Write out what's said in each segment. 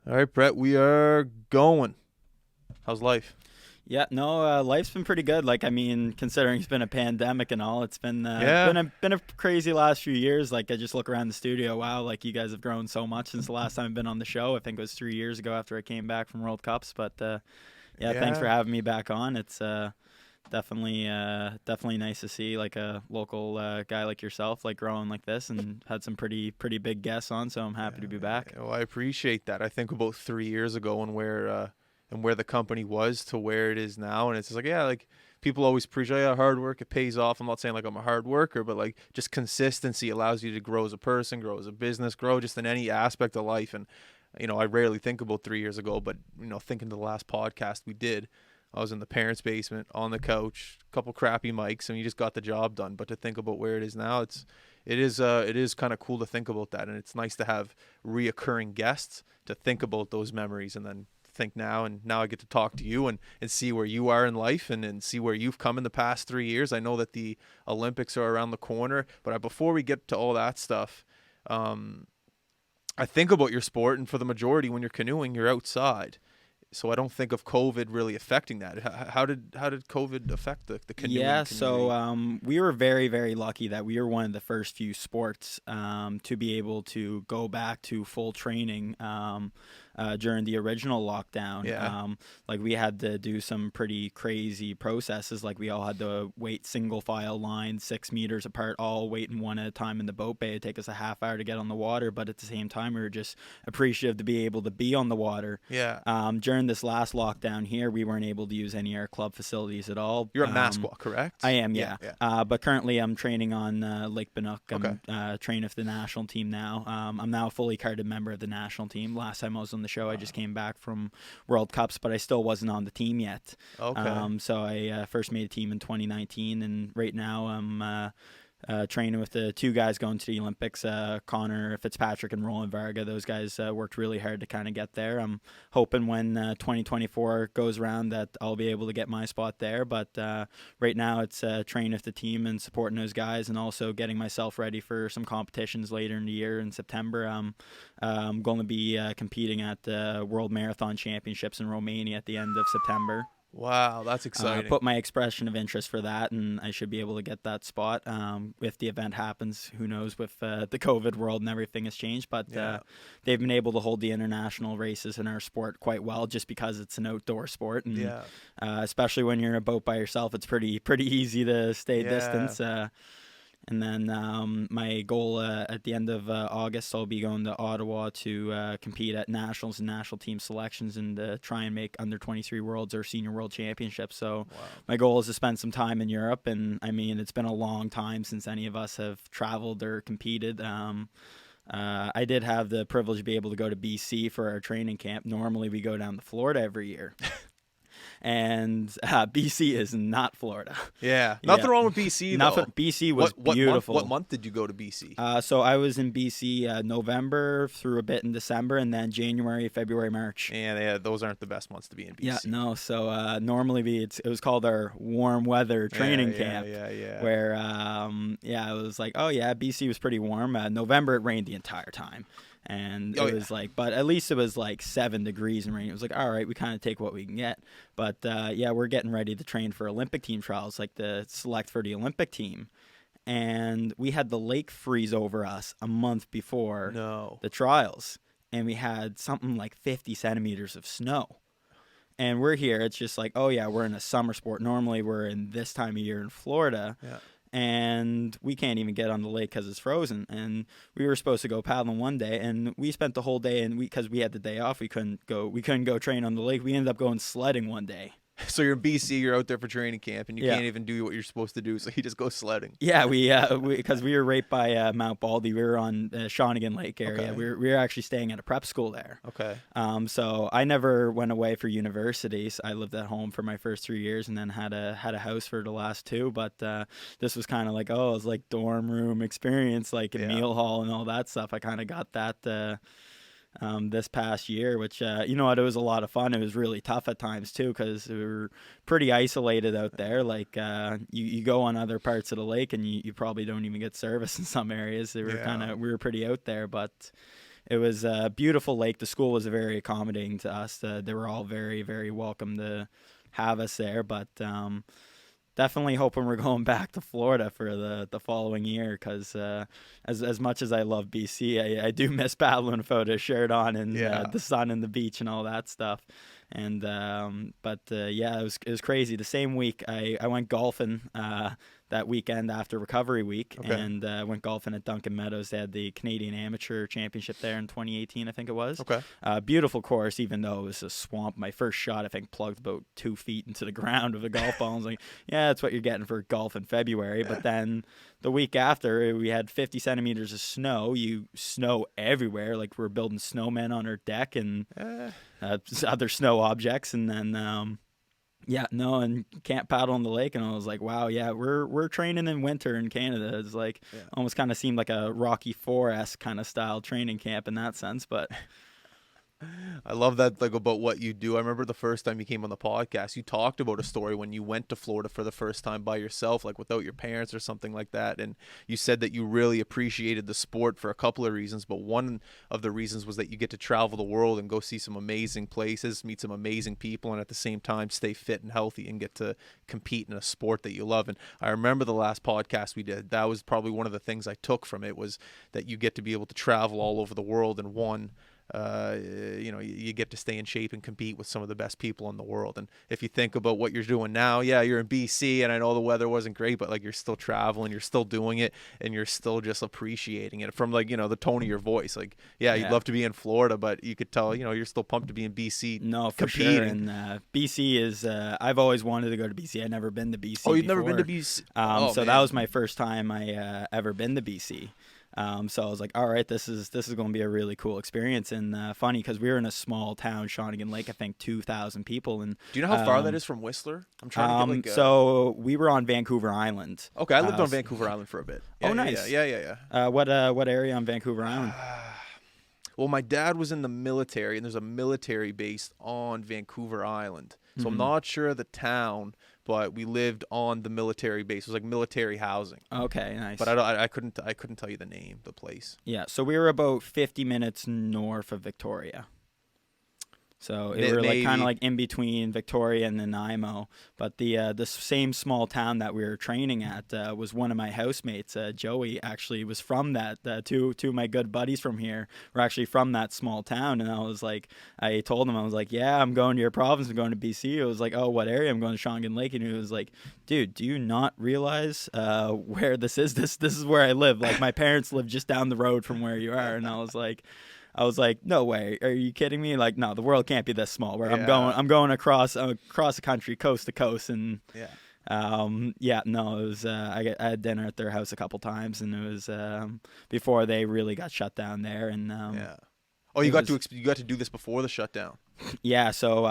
All right, Bret, we are going. How's life? Yeah, no, life's been pretty good. Considering it's been a pandemic and all, it's been Yeah, been a crazy last few years. Like, I just look around the studio. Wow, like you guys have grown so much since the last time I've been on the show. I think it was 3 years ago after I came back from World Cups. But yeah, thanks for yeah, having me back on. It's definitely nice to see like a local guy like yourself like growing like this, and had some pretty big guests on. So I'm happy to be back. Well, I appreciate that. I think about 3 years ago and where the company was to where it is now, and it's just like like people always preach, oh yeah, hard work it pays off. I'm not saying like I'm a hard worker, but like just consistency allows you to grow as a person, grow as a business, grow just in any aspect of life. And I rarely think about 3 years ago, but thinking to the last podcast we did. I was in the parents' basement on the couch, a couple crappy mics, and you just got the job done. But to think about where it is now, it is kind of cool to think about that, and it's nice to have reoccurring guests to think about those memories and then think now. And now I get to talk to you and see where you are in life and see where you've come in the past 3 years. I know that the Olympics are around the corner, but before we get to all that stuff, I think about your sport, and for the majority, when you're canoeing, you're outside. So I don't think of COVID really affecting that. How did COVID affect the canoeing Yeah, so community? we were very lucky that we were one of the first few sports to be able to go back to full training during the original lockdown. Yeah. Like, we had to do some pretty crazy processes. Like, we all had to wait single file line 6 meters apart, all waiting one at a time in the boat bay. It'd take us a half hour to get on the water, but at the same time, we were just appreciative to be able to be on the water. Yeah. During this last lockdown here, we weren't able to use any of our club facilities at all. You're a Masquat, correct? I am, Yeah. yeah. Yeah. But currently, I'm training on Lake Binook. Okay. I'm training with the national team now. I'm now a fully carded member of the national team. Last time I was on the show, I just came back from World Cups, but I still wasn't on the team yet. Okay. So I first made a team in 2019, and right now I'm training with the two guys going to the Olympics, Connor Fitzpatrick and Roland Varga. Those guys worked really hard to kind of get there. I'm hoping when 2024 goes around that I'll be able to get my spot there. But right now it's training with the team and supporting those guys, and also getting myself ready for some competitions later in the year in September. I'm going to be competing at the World Marathon Championships in Romania at the end of September. Wow, that's exciting. Put my expression of interest for that, and I should be able to get that spot if the event happens. Who knows, with the COVID world and everything has changed, but Yeah. they've been able to hold the international races in our sport quite well, just because it's an outdoor sport, and Yeah. especially when you're in a boat by yourself, it's pretty easy to stay Yeah. distance. And then my goal at the end of August, I'll be going to Ottawa to compete at nationals and national team selections, and try and make under 23 worlds or senior world championships. So Wow. my goal is to spend some time in Europe. And I mean, it's been a long time since any of us have traveled or competed. I did have the privilege to be able to go to BC for our training camp. Normally, we go down to Florida every year. And BC is not Florida. Yeah. Yeah. Nothing wrong with BC though. BC was What beautiful. month did you go to BC? So I was in BC November through a bit in December, and then January, February, March. Yeah, those aren't the best months to be in BC. Yeah, no. So normally it was called our warm weather training camp, Yeah. where it was like, oh yeah, BC was pretty warm. November, it rained the entire time. And Oh it yeah. was like, but at least it was like 7 degrees and rain. It was like, all right, we kind of take what we can get. But yeah, we're getting ready to train for Olympic team trials, like the select for the Olympic team. And we had the lake freeze over us a month before No. the trials, and we had something like 50 centimeters of snow. And we're here, it's just like, oh yeah, we're in a summer sport. Normally we're in this time of year in Florida, Yeah. and we can't even get on the lake because it's frozen. And we were supposed to go paddling one day, and we spent the whole day, and because we had the day off, we couldn't go train on the lake. We ended up going sledding one day. So you're in BC, you're out there for training camp, and you Yeah. can't even do what you're supposed to do, so you just go sledding. Yeah, because we were right by Mount Baldy. We were on Shawnigan Lake area. Okay. We were actually staying at a prep school there. Okay. So I never went away for universities. I lived at home for my first 3 years, and then had a house for the last two. But this was kind of like, oh, it was like dorm room experience, like a Yeah. meal hall and all that stuff. I kind of got that this past year, which you know what, it was a lot of fun. It was really tough at times too, because we were pretty isolated out there. Like you go on other parts of the lake, and you probably don't even get service in some areas. They were Yeah. we were pretty out there, but it was a beautiful lake. The school was very accommodating to us. They were all very, very welcome to have us there. But definitely hoping we're going back to Florida for the following year, because as much as I love BC, I do miss paddling without a shirt on and the sun and the beach and all that stuff. And but yeah, it was crazy. The same week I went golfing that weekend after recovery week, and went golfing at Duncan Meadows. They had the Canadian Amateur Championship there in 2018, I think it was. Beautiful course, even though it was a swamp. My first shot, I think, plugged about 2 feet into the ground of a golf ball. I was like, yeah, that's what you're getting for golf in February. But then the week after, we had 50 centimeters of snow. You snow everywhere. Like, we're building snowmen on our deck and other snow objects. And then and can't paddle on the lake. And I was like, wow, yeah, we're training in winter in Canada. It's like almost kind of seemed like a Rocky IV-esque kind of style training camp in that sense. But I love that, like, about what you do. I remember the first time you came on the podcast, you talked about a story when you went to Florida for the first time by yourself, like without your parents or something like that. And you said that you really appreciated the sport for a couple of reasons, but one of the reasons was that you get to travel the world and go see some amazing places, meet some amazing people, and at the same time stay fit and healthy and get to compete in a sport that you love. And I remember the last podcast we did, that was probably one of the things I took from it, was that you get to be able to travel all over the world, and you get to stay in shape and compete with some of the best people in the world. And if you think about what you're doing now, you're in BC, and I know the weather wasn't great, but like, you're still traveling, you're still doing it, and you're still just appreciating it from, like, the tone of your voice. Like, you'd love to be in Florida, but you could tell, you're still pumped to be in BC. No, for competing. sure. And BC is, I've always wanted to go to BC. I've never been to BC. Oh, you've before. never been to BC? So that was my first time I ever been to BC. So I was like, all right, this is going to be a really cool experience. And funny, because we were in a small town, Shawnigan Lake, I think 2,000 people. And do you know how far that is from Whistler? I'm trying to get so we were on Vancouver Island. Okay, I lived on Vancouver Island for a bit. Nice. Yeah. What area on Vancouver Island? Well, my dad was in the military, and there's a military base on Vancouver Island. So I'm not sure of the town, but we lived on the military base. It was like military housing. Okay, nice. But I couldn't tell you the name, the place. Yeah, so we were about 50 minutes north of Victoria. So we were like kind of like in between Victoria and Nanaimo. But the same small town that we were training at was one of my housemates. Joey actually was from that. Two of my good buddies from here were actually from that small town. And I told him, I was like, yeah, I'm going to your province. I'm going to BC. It was like, oh, what area? I'm going to Shawnigan Lake. And he was like, dude, do you not realize where this is? This is where I live. Like, my parents live just down the road from where you are. And I was like, no way. Are you kidding me? Like, no, the world can't be this small. Where I'm going across the country, coast to coast, and it was. I had dinner at their house a couple times, and it was before they really got shut down there. And Oh, you got to do this before the shutdown. Yeah, so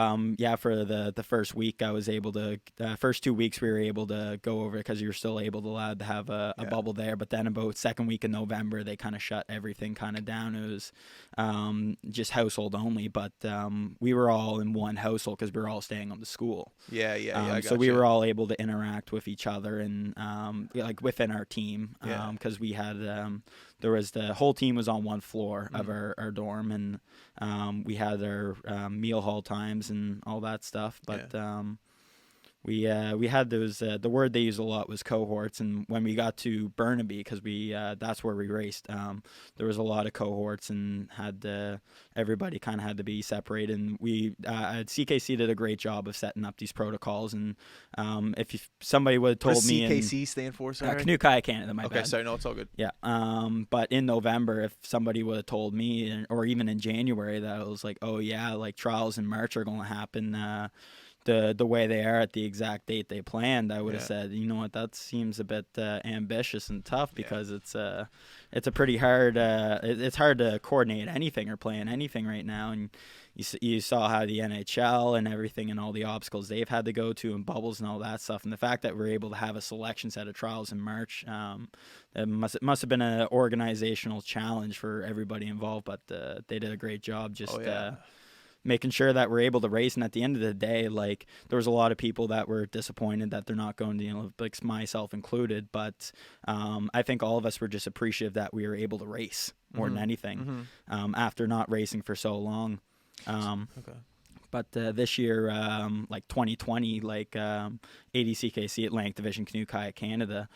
for the first week, I was able to. First 2 weeks, we were able to go over because you were still allowed to have a bubble there. But then about second week in November, they kind of shut everything kind of down. It was just household only, but we were all in one household because we were all staying on the school. So we were all able to interact with each other and like within our team because we had there was the whole team was on one floor of our dorm, and we had our meal hall times and all that stuff. But we had those. The word they used a lot was cohorts, and when we got to Burnaby, because that's where we raced. There was a lot of cohorts, and everybody kind of had to be separated. And CKC did a great job of setting up these protocols. And if somebody would have told me, what does CKC stand for? Sorry, Canoe Kayak Canada. My bad. Okay, sorry, no, it's all good. Yeah. But in November, if somebody would have told me, or even in January, that it was like, oh yeah, like trials in March are going to happen. The way they are at the exact date they planned, I would have said, you know what, that seems a bit ambitious and tough because it's a pretty hard. It's hard to coordinate anything or plan anything right now, and you saw how the NHL and everything and all the obstacles they've had to go to and bubbles and all that stuff, and the fact that we're able to have a selection set of trials in March, it must have been an organizational challenge for everybody involved, but they did a great job making sure that we're able to race. And at the end of the day, like, there was a lot of people that were disappointed that they're not going to the Olympics, myself included. But I think all of us were just appreciative that we were able to race more than anything, after not racing for so long. Okay. But this year, like 2020, like ADCKC, Atlantic Division Canoe Kayak Canada,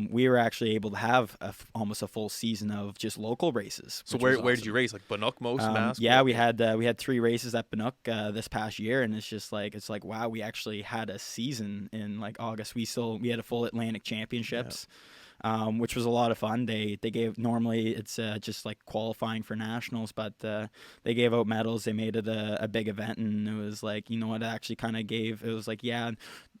we were actually able to have almost a full season of just local races. So where did you race? Like Bannock most, Mass? Yeah, we had 3 races at Bannock this past year, and it's like wow, we actually had a season in like August. We had a full Atlantic Championships. Yeah. Which was a lot of fun. They gave, normally it's just like qualifying for nationals, but they gave out medals. They made it a big event, and it was like, you know what, it actually kind of gave, it was like, yeah,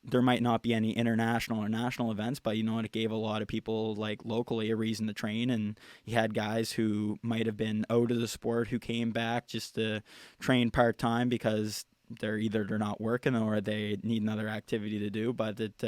there might not be any international or national events, but you know what, it gave a lot of people like locally a reason to train. And you had guys who might have been out of the sport who came back just to train part-time because they're not working or they need another activity to do. But it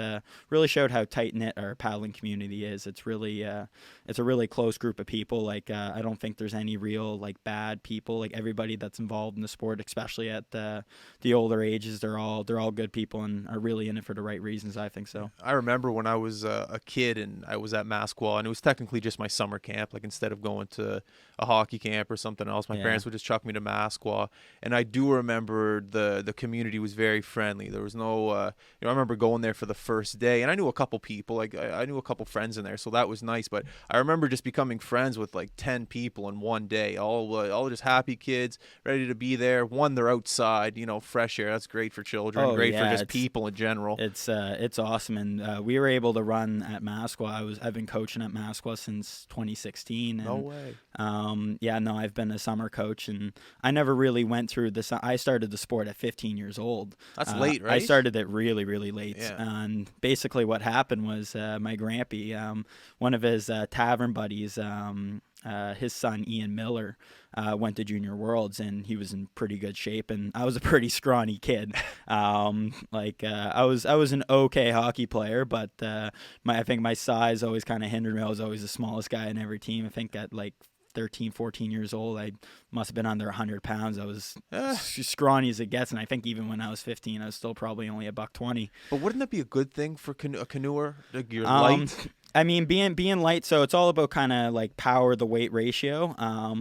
really showed how tight-knit our paddling community is. It's really it's a really close group of people. Like I don't think there's any real like bad people. Like everybody that's involved in the sport, especially at the older ages, they're all good people and are really in it for the right reasons. I think so. I remember when I was a kid and I was at Masqual, and it was technically just my summer camp. Like instead of going to a hockey camp or something else, my parents would just chuck me to Masqual. And I do remember the community was very friendly. There was no, I remember going there for the first day, and I knew a couple people. Like I knew a couple friends in there, so that was nice. But I remember just becoming friends with like 10 people in one day, all just happy kids, ready to be there. One, they're outside, fresh air. That's great for children, for just people in general. It's awesome, and we were able to run at Masqua. I've been coaching at Masqua since 2016. And, no way. I've been a summer coach, and I never really went through this. I started the sport at 15 years old. That's late, right? I started it really, really late. Yeah. And basically what happened was my grampy, one of his tavern buddies, his son Ian Miller went to Junior Worlds, and he was in pretty good shape, and I was a pretty scrawny kid. I was an okay hockey player, but I think my size always kind of hindered me. I was always the smallest guy in every team. I think at like 13, 14 years old, I must have been under 100 pounds. I was scrawny as it gets, and I think even when I was 15, I was still probably only $120. But wouldn't that be a good thing for a canoeer? Like you're light? I mean, being light, so it's all about kind of like power to weight ratio.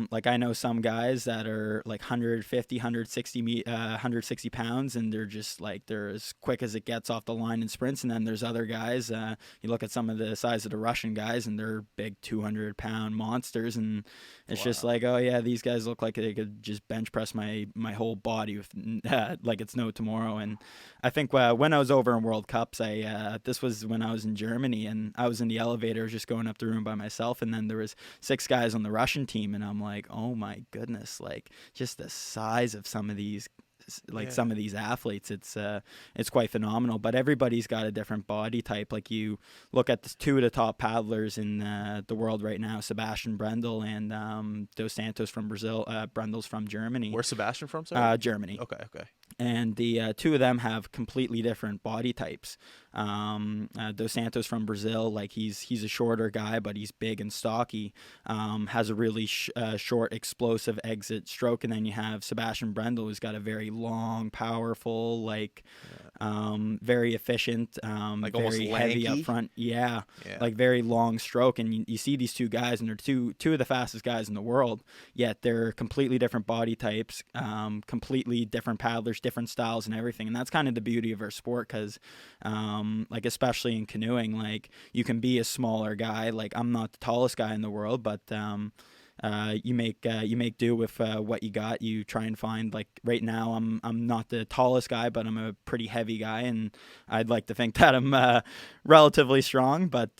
Like I know some guys that are like 150, 160 pounds, and they're just like, they're as quick as it gets off the line in sprints. And then there's other guys, you look at some of the size of the Russian guys, and they're big 200-pound monsters. And it's just like, oh yeah, these guys look like they could just bench press my whole body with like it's no tomorrow. And I think when I was over in World Cups, this was when I was in Germany, and I was in the elevator just going up the room by myself, and then there was 6 guys on the Russian team, and I'm like, oh my goodness, like just the size of some of these some of these athletes, it's quite phenomenal. But everybody's got a different body type. Like you look at the 2 of the top paddlers in the world right now, Sebastian Brendel and Dos Santos from Brazil. Brendel's from Germany. Where's Sebastian from? Sorry? Germany. Okay. And the 2 of them have completely different body types. Dos Santos from Brazil, like he's a shorter guy, but he's big and stocky. Has a really short, explosive exit stroke. And then you have Sebastian Brendel, who's got a very long, powerful, very efficient, like very heavy up front. Yeah, like very long stroke. And you see these 2 guys, and they're two of the fastest guys in the world. Yet they're completely different body types, completely different paddlers, different styles and everything. And that's kind of the beauty of our sport, because like especially in canoeing, like you can be a smaller guy. Like I'm not the tallest guy in the world, but you make do with what you got. You try and find, like right now I'm not the tallest guy, but I'm a pretty heavy guy, and I'd like to think that I'm relatively strong, but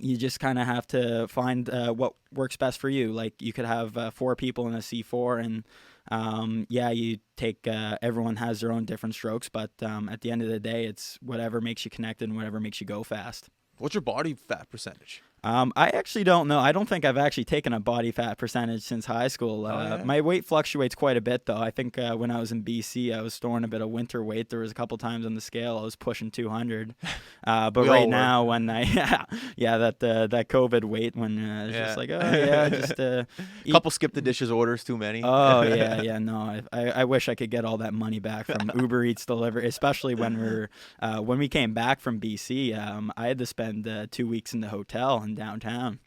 you just kind of have to find what works best for you. Like you could have 4 people in a C4, and you take everyone has their own different strokes, but at the end of the day, it's whatever makes you connected and whatever makes you go fast. What's your body fat percentage? I actually don't know. I don't think I've actually taken a body fat percentage since high school. Yeah? My weight fluctuates quite a bit, though. I think when I was in BC, I was storing a bit of winter weight. There was a couple times on the scale I was pushing 200. But We right all were. now, when I that COVID weight, when it's just like, oh yeah, just eat. Couple skip the dishes orders too many. Oh yeah, no. I wish I could get all that money back from Uber Eats delivery, especially when we came back from BC. I had to spend 2 weeks in the hotel in downtown.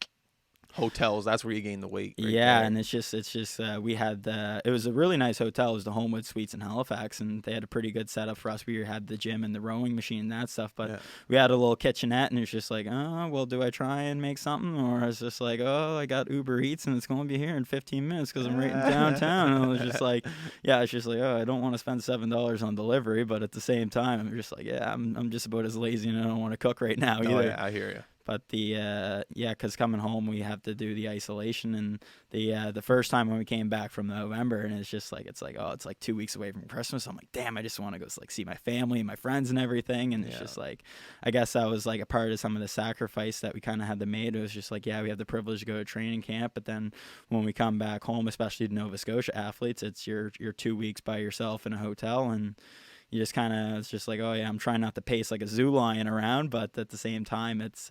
Hotels, that's where you gain the weight. Right Yeah, there. and it's just we had it was a really nice hotel. It was the Homewood Suites in Halifax, and they had a pretty good setup for us. We had the gym and the rowing machine and that stuff, but we had a little kitchenette, and it was just like, oh, well, do I try and make something, or it's just like, oh, I got Uber Eats, and it's going to be here in 15 minutes because I'm right in downtown. And I was just like, yeah, it's just like, oh, I don't want to spend $7 on delivery, but at the same time, I'm just like, yeah, I'm just about as lazy, and I don't want to cook right now either. Oh, yeah, I hear you. But because coming home we have to do the isolation, and the first time when we came back from November, and it's like 2 weeks away from Christmas. I'm like, damn, I just want to go like see my family and my friends and everything. And it's just like, I guess that was like a part of some of the sacrifice that we kind of had to make. It was just like, yeah, we have the privilege to go to training camp, but then when we come back home, especially the Nova Scotia athletes, it's your 2 weeks by yourself in a hotel, and you just kind of, it's just like, oh yeah, I'm trying not to pace like a zoo lion around, but at the same time, it's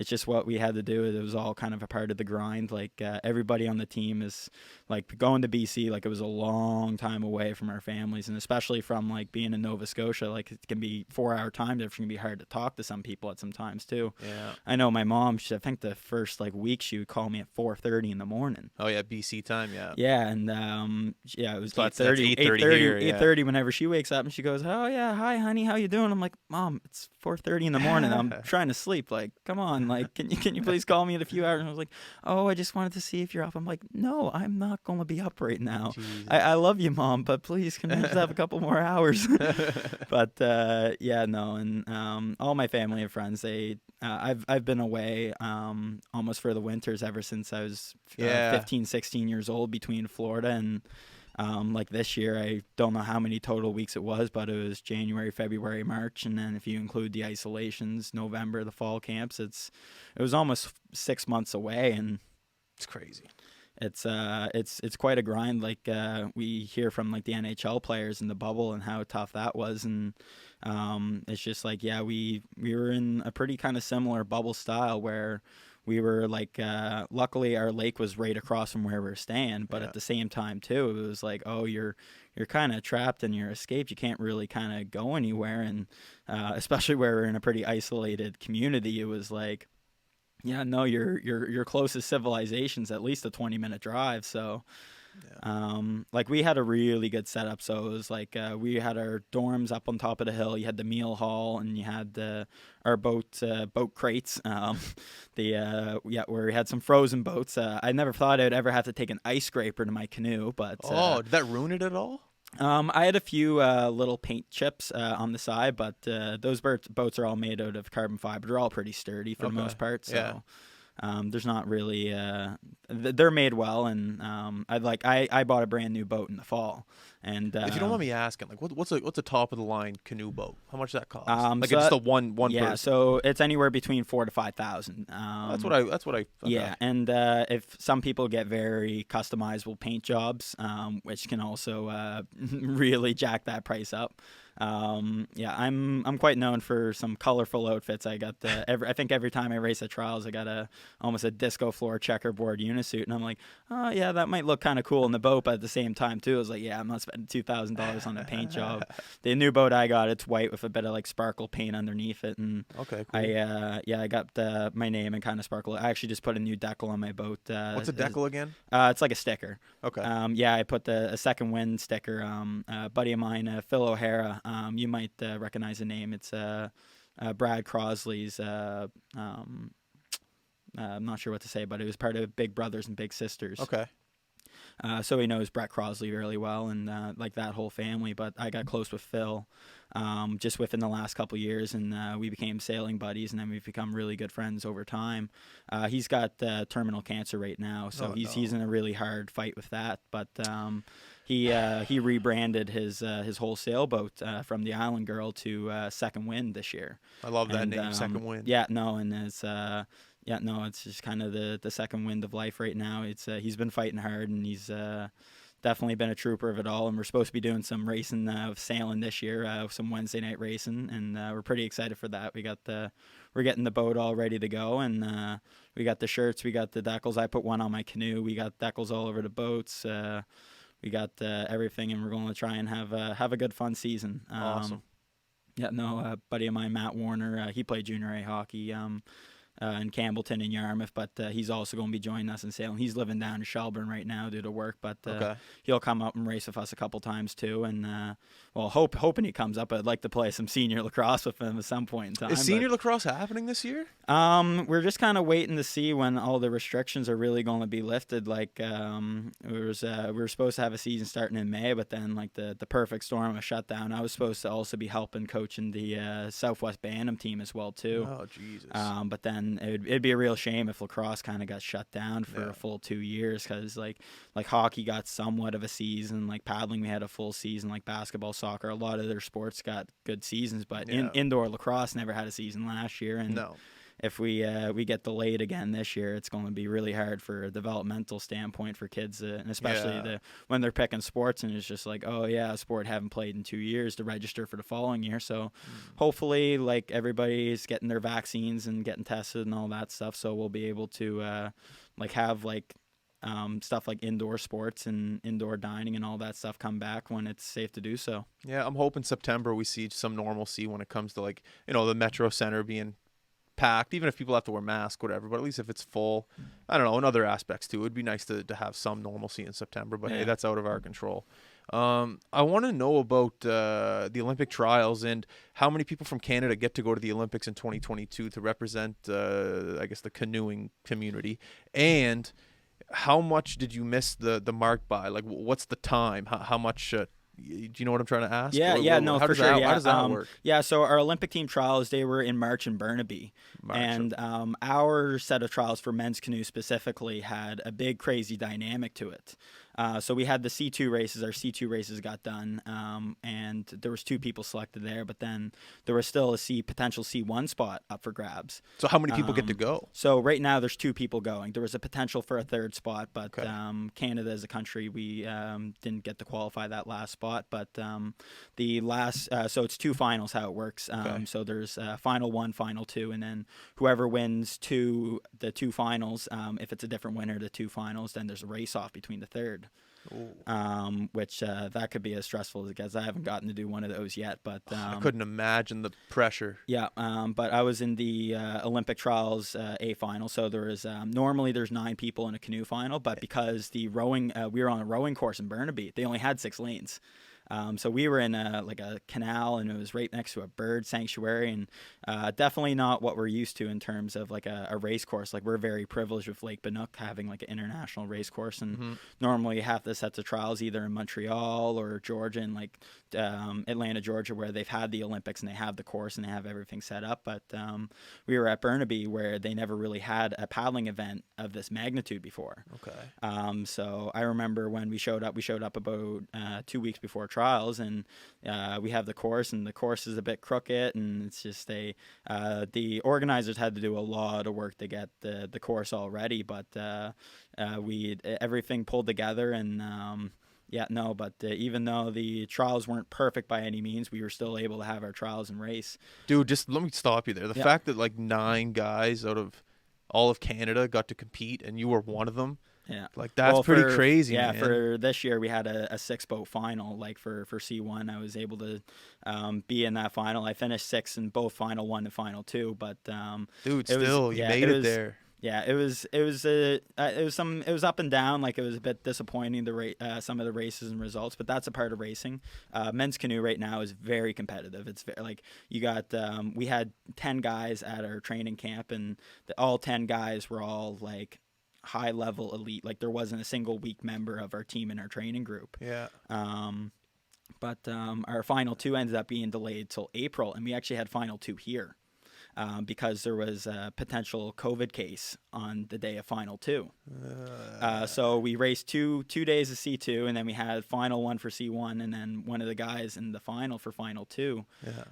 just what we had to do. It was all kind of a part of the grind. Like everybody on the team is like going to BC, like it was a long time away from our families, and especially from like being in Nova Scotia, like it can be 4-hour time difference. It can be hard to talk to some people at some times too. Yeah. I know my mom, I think the first like week she would call me at 4:30 in the morning. Oh yeah, BC time, yeah. Yeah, and it was So that's 8:30 8:30 here, yeah. 8:30 whenever she wakes up, and she goes, oh yeah, hi honey, how you doing? I'm like, Mom, it's 4:30 in the morning. I'm trying to sleep. Like, come on, like can you please call me in a few hours? And I was like, oh, I just wanted to see if you're up. I'm like, no, I'm not going to be up right now. I love you, Mom, but please can I just have a couple more hours? But no, and all my family and friends, I've been away almost for the winters ever since I was 15, 16 years old, between Florida and like this year. I don't know how many total weeks it was, but it was January, February, March, and then if you include the isolations, November, the fall camps, it was almost 6 months away, and it's crazy. It's quite a grind. Like we hear from like the NHL players in the bubble and how tough that was, and it's just like, yeah, we were in a pretty kind of similar bubble style where we were like, luckily our lake was right across from where we were staying, but at the same time too, it was like, oh, you're kind of trapped and you're escaped. You can't really kind of go anywhere, and especially where we're in a pretty isolated community, it was like, yeah, no, your closest civilization's at least a 20-minute drive. So, like we had a really good setup. So it was like we had our dorms up on top of the hill. You had the meal hall, and you had our boat crates. Where we had some frozen boats. I never thought I'd ever have to take an ice scraper to my canoe, but did that ruin it at all? I had a few little paint chips on the side, but those boats are all made out of carbon fiber. They're all pretty sturdy for the most part. So there's not really they're made well, and I bought a brand new boat in the fall. And if you don't mind me asking, like what's a top of the line canoe boat? How much does that cost? Like so it's just a one yeah, person. so it's anywhere between $4,000 to $5,000. That's what I yeah, and if some people get very customizable paint jobs, which can also really jack that price up. I'm quite known for some colorful outfits. I got I think every time I race at trials, I got almost a disco floor checkerboard unisuit, and I'm like, oh yeah, that might look kind of cool in the boat, but at the same time too, I was like, yeah, I'm not spending $2,000 on a paint job. The new boat I got, it's white with a bit of like sparkle paint underneath it, and okay, cool. I got my name and kind of sparkle. I actually just put a new decal on my boat. What's a decal again? It's like a sticker. Okay. I put a second wind sticker. A buddy of mine, Phil O'Hara. You might recognize the name. It's Brad Crosley's. I'm not sure what to say, but it was part of Big Brothers and Big Sisters. Okay. So he knows Brett Crosley really well, and like that whole family. But I got close with Phil just within the last couple years, and we became sailing buddies, and then we've become really good friends over time. He's got terminal cancer right now, so he's in a really hard fight with that. But he rebranded his whole sailboat from the Island Girl to Second Wind this year. I love that name, Second Wind. Yeah, no, and it's Yeah, no, it's just kind of the second wind of life right now. It's he's been fighting hard, and he's definitely been a trooper of it all. And we're supposed to be doing some racing, sailing this year, some Wednesday night racing, and we're pretty excited for that. We're getting the boat all ready to go, and we got the shirts, we got the decals. I put one on my canoe. We got decals all over the boats. We got everything, and we're going to try and have a good fun season. Awesome. Yeah, no, buddy of mine, Matt Warner, he played junior A hockey. In Campbellton and Yarmouth, but he's also going to be joining us in sailing. He's living down in Shelburne right now due to work, but he'll come up and race with us a couple times too. And hoping he comes up. I'd like to play some senior lacrosse with him at some point in time. Is senior lacrosse happening this year? We're just kind of waiting to see when all the restrictions are really going to be lifted. Like we were supposed to have a season starting in May, but then like the perfect storm of a shutdown. I was supposed to also be helping coaching the Southwest Bantam team as well too. Oh Jesus! But then it'd be a real shame if lacrosse kind of got shut down for a full 2 years, because like hockey got somewhat of a season, like paddling we had a full season, like basketball, soccer, a lot of their sports got good seasons, but indoor lacrosse never had a season last year. And if we get delayed again this year, it's going to be really hard for a developmental standpoint for kids, and especially when they're picking sports and it's just like, oh yeah, a sport haven't played in 2 years to register for the following year. So hopefully like everybody's getting their vaccines and getting tested and all that stuff, so we'll be able to like have like stuff like indoor sports and indoor dining and all that stuff come back when it's safe to do so. Yeah, I'm hoping September we see some normalcy when it comes to like, the Metro Center being packed, even if people have to wear masks, whatever, but at least if it's full, I don't know, in other aspects too, it'd be nice to have some normalcy in September, but hey, that's out of our control. I want to know about the Olympic trials and how many people from Canada get to go to the Olympics in 2022 to represent, I guess, the canoeing community, and how much did you miss the mark by? Like, what's the time? How much... do you know what I'm trying to ask? No, for sure. How does that work? Yeah, so our Olympic team trials, they were in March in Burnaby. And our set of trials for men's canoe specifically had a big, crazy dynamic to it. So we had the C2 races. Our C2 races got done, and there was 2 people selected there, but then there was still a potential C1 spot up for grabs. So how many people get to go? So right now there's 2 people going. There was a potential for a 3rd spot, but Canada as a country, we didn't get to qualify that last spot. But the last, so it's 2 finals how it works. So there's final 1, final 2, and then whoever wins the 2 finals, if it's a different winner, the 2 finals, then there's a race off between the 3rd. Which that could be as stressful as it gets. I haven't gotten to do one of those yet, but I couldn't imagine the pressure. Yeah, but I was in the Olympic trials A final, so there is normally there's 9 people in a canoe final, but because the rowing we were on a rowing course in Burnaby, they only had 6 lanes. So we were in a canal, and it was right next to a bird sanctuary, and definitely not what we're used to in terms of like a race course. Like, we're very privileged with Lake Banook having like an international race course, and normally half the sets of trials either in Montreal or Georgia, and like Atlanta, Georgia, where they've had the Olympics and they have the course and they have everything set up. But we were at Burnaby, where they never really had a paddling event of this magnitude before. So I remember when we showed up about 2 weeks before trials, and we have the course, and the course is a bit crooked, and it's just the organizers had to do a lot of work to get the course all ready, but everything pulled together, and even though the trials weren't perfect by any means, we were still able to have our trials and race. Dude, just let me stop you there. The fact that like 9 guys out of all of Canada got to compete and you were one of them. Yeah, like that's pretty crazy. Yeah, man. For this year we had a 6-boat final. Like for C1, I was able to be in that final. I finished 6th in both final 1 and final 2. But dude, you made it there. Yeah, it was up and down. Like, it was a bit disappointing some of the races and results, but that's a part of racing. Men's canoe right now is very competitive. It's like you got we had 10 guys at our training camp, and all 10 guys were all like high level elite. Like, there wasn't a single weak member of our team in our training group. Yeah. But our final 2 ended up being delayed till April, and we actually had final 2 here. because there was a potential COVID case on the day of Final 2. So we raced two days of C2, and then we had Final 1 for C1, and then one of the guys in the final for Final 2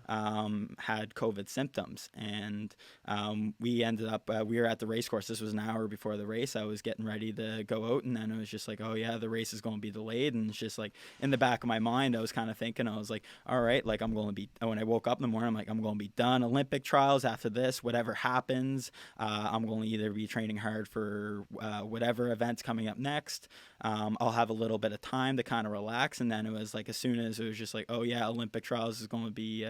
had COVID symptoms. And we ended up, we were at the race course. This was an hour before the race. I was getting ready to go out, and then it was just like, oh yeah, the race is going to be delayed. And it's just like, in the back of my mind, I was kind of thinking, I was like, all right, like I'm going to be, when I woke up in the morning, I'm like, I'm going to be done Olympic trials after this. Whatever happens, I'm going to either be training hard for whatever events coming up next. I'll have a little bit of time to kind of relax. And then it was like, as soon as it was just like, oh yeah, Olympic trials is going to be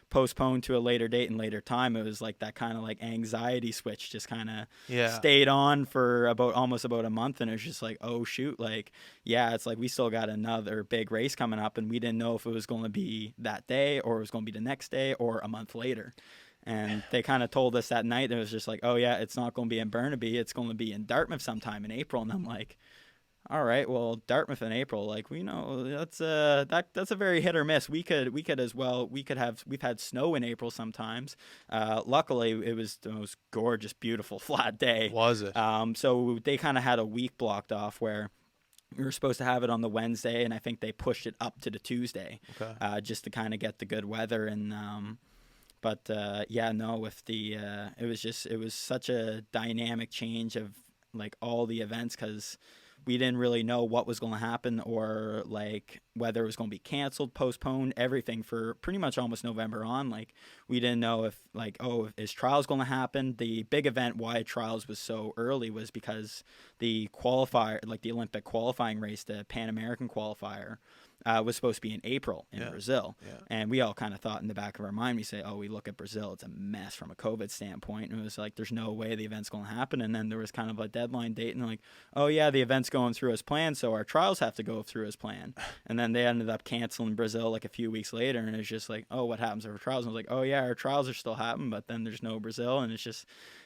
postponed to a later date and later time, it was like that kind of like anxiety switch just kind of stayed on for almost about a month. And it was just like, oh shoot, like, yeah, it's like we still got another big race coming up, and we didn't know if it was going to be that day or it was going to be the next day or a month later. And they kind of told us that night, it was just like, oh yeah, it's not going to be in Burnaby, it's going to be in Dartmouth sometime in April. And I'm like, all right, well, Dartmouth in April, like, we know that's a very hit or miss. We've had snow in April sometimes. Luckily, it was the most gorgeous, beautiful, flat day. Was it? So they kind of had a week blocked off where we were supposed to have it on the Wednesday, and I think they pushed it up to the Tuesday, just to kind of get the good weather. And with it was such a dynamic change of like all the events, because we didn't really know what was going to happen, or like whether it was going to be canceled, postponed, everything for pretty much almost November on. Like, we didn't know if like, oh, is trials going to happen? The big event why trials was so early was because the qualifier, like the Olympic qualifying race, the Pan American qualifier, was supposed to be in April in Brazil. Yeah. And we all kind of thought in the back of our mind, we say, oh, we look at Brazil, it's a mess from a COVID standpoint. And it was like, there's no way the event's going to happen. And then there was kind of a deadline date, and like, oh yeah, the event's going through as planned, so our trials have to go through as planned. And then they ended up canceling Brazil like a few weeks later, and it's just like, oh, what happens to our trials? And I was like, oh yeah, our trials are still happening, but then there's no Brazil. And it's just,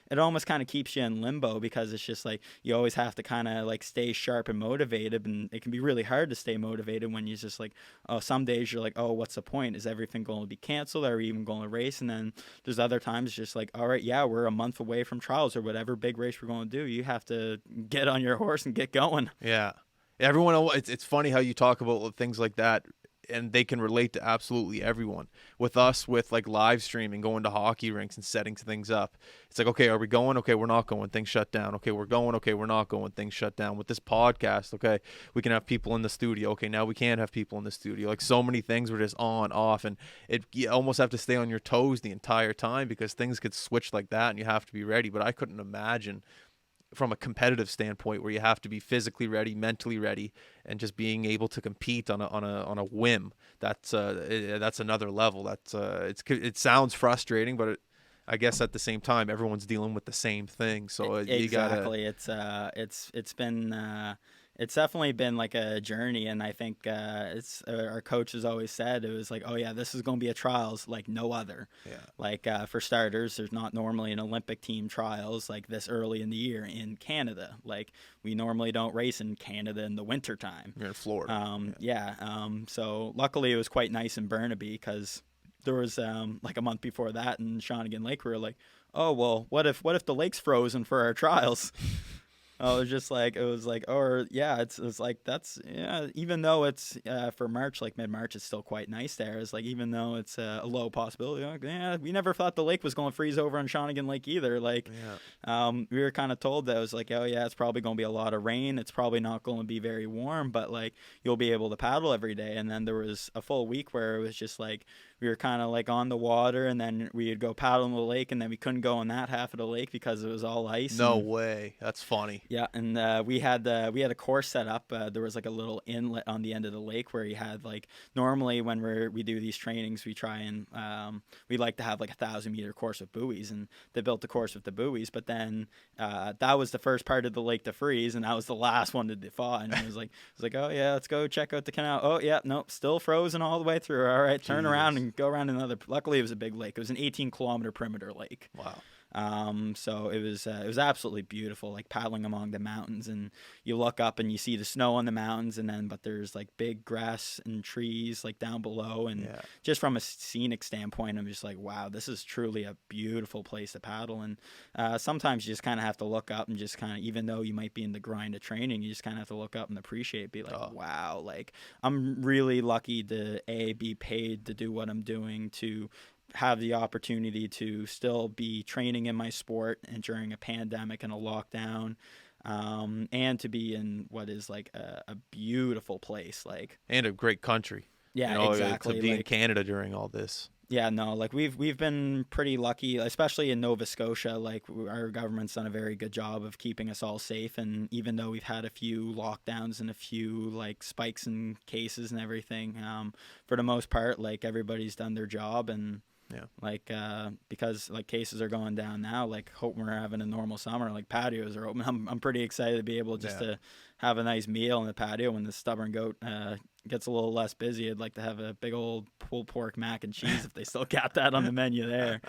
it almost kind of keeps you in limbo, because it's just like you always have to kind of like stay sharp and motivated, and it can be really hard to stay motivated when you're just like, oh, some days you're like, oh, what's the point? Is everything going to be canceled? Are we even going to race? And then there's other times just like, all right, yeah, we're a month away from trials or whatever big race we're going to do. You have to get on your horse and get going. Yeah. Everyone, it's funny how you talk about things like that, and they can relate to absolutely everyone. With us, with like live streaming, going to hockey rinks and setting things up, it's like, okay, are we going? Okay, we're not going. Things shut down. Okay, we're going. Okay, we're not going. Things shut down. With this podcast, okay, we can have people in the studio. Okay, now we can't have people in the studio. Like, so many things were just on, off, and you almost have to stay on your toes the entire time, because things could switch like that, and you have to be ready. But I couldn't imagine from a competitive standpoint, where you have to be physically ready, mentally ready, and just being able to compete on a whim. That's another level. It sounds frustrating, but I guess at the same time, everyone's dealing with the same thing. So you exactly, it's definitely been like a journey, and I think our coach has always said, it was like, oh yeah, this is going to be a trials like no other. Yeah. Like for starters, there's not normally an Olympic team trials like this early in the year in Canada. Like, we normally don't race in Canada in the winter time. You're in Florida. So luckily it was quite nice in Burnaby, because there was like a month before that in Shawnigan Lake, we were like, oh well, what if the lake's frozen for our trials? It was like, it's like, that's, yeah, even though it's for March, like mid-March, it's still quite nice there. It's like, even though it's a low possibility, like, yeah, we never thought the lake was going to freeze over on Shawnigan Lake either. Like, we were kind of told that it was like, oh yeah, it's probably going to be a lot of rain. It's probably not going to be very warm, but like, you'll be able to paddle every day. And then there was a full week where it was just like, we were kind of like on the water, and then we'd go paddle in the lake, and then we couldn't go in that half of the lake because it was all ice. No way. That's funny. Yeah, and we had a course set up. There was like a little inlet on the end of the lake where you had like, normally when we do these trainings, we try and we like to have like 1,000-meter course with buoys, and they built the course with the buoys. But then that was the first part of the lake to freeze, and that was the last one to thaw. And it was like, oh yeah, let's go check out the canal. Oh yeah, nope, still frozen all the way through. All right, turn around and go around another. Luckily, it was a big lake. It was an 18-kilometer perimeter lake. Wow. So it was absolutely beautiful, like paddling among the mountains, and you look up and you see the snow on the mountains, but there's like big grass and trees like down below, and Yeah. just from a scenic standpoint, I'm just like, wow, this is truly a beautiful place to paddle. And sometimes you just kind of have to look up and just kind of, even though you might be in the grind of training, you just kind of have to look up and appreciate, be like, wow, like I'm really lucky to be paid to do what I'm doing, to have the opportunity to still be training in my sport and during a pandemic and a lockdown, and to be in what is like a beautiful place, like, And a great country. yeah, exactly, To be in like, Canada during all this. yeah, no, like we've been pretty lucky, especially in Nova Scotia. Like our government's done a very good job of keeping us all safe, and even though we've had a few lockdowns and a few like spikes in cases and everything, for the most part, like everybody's done their job. And Yeah. like because like cases are going down now, like hope we're having a normal summer, like patios are open. I'm pretty excited to be able just to have a nice meal in the patio when the stubborn goat gets a little less busy. I'd like to have a big old pulled pork mac and cheese if they still got that on the menu there.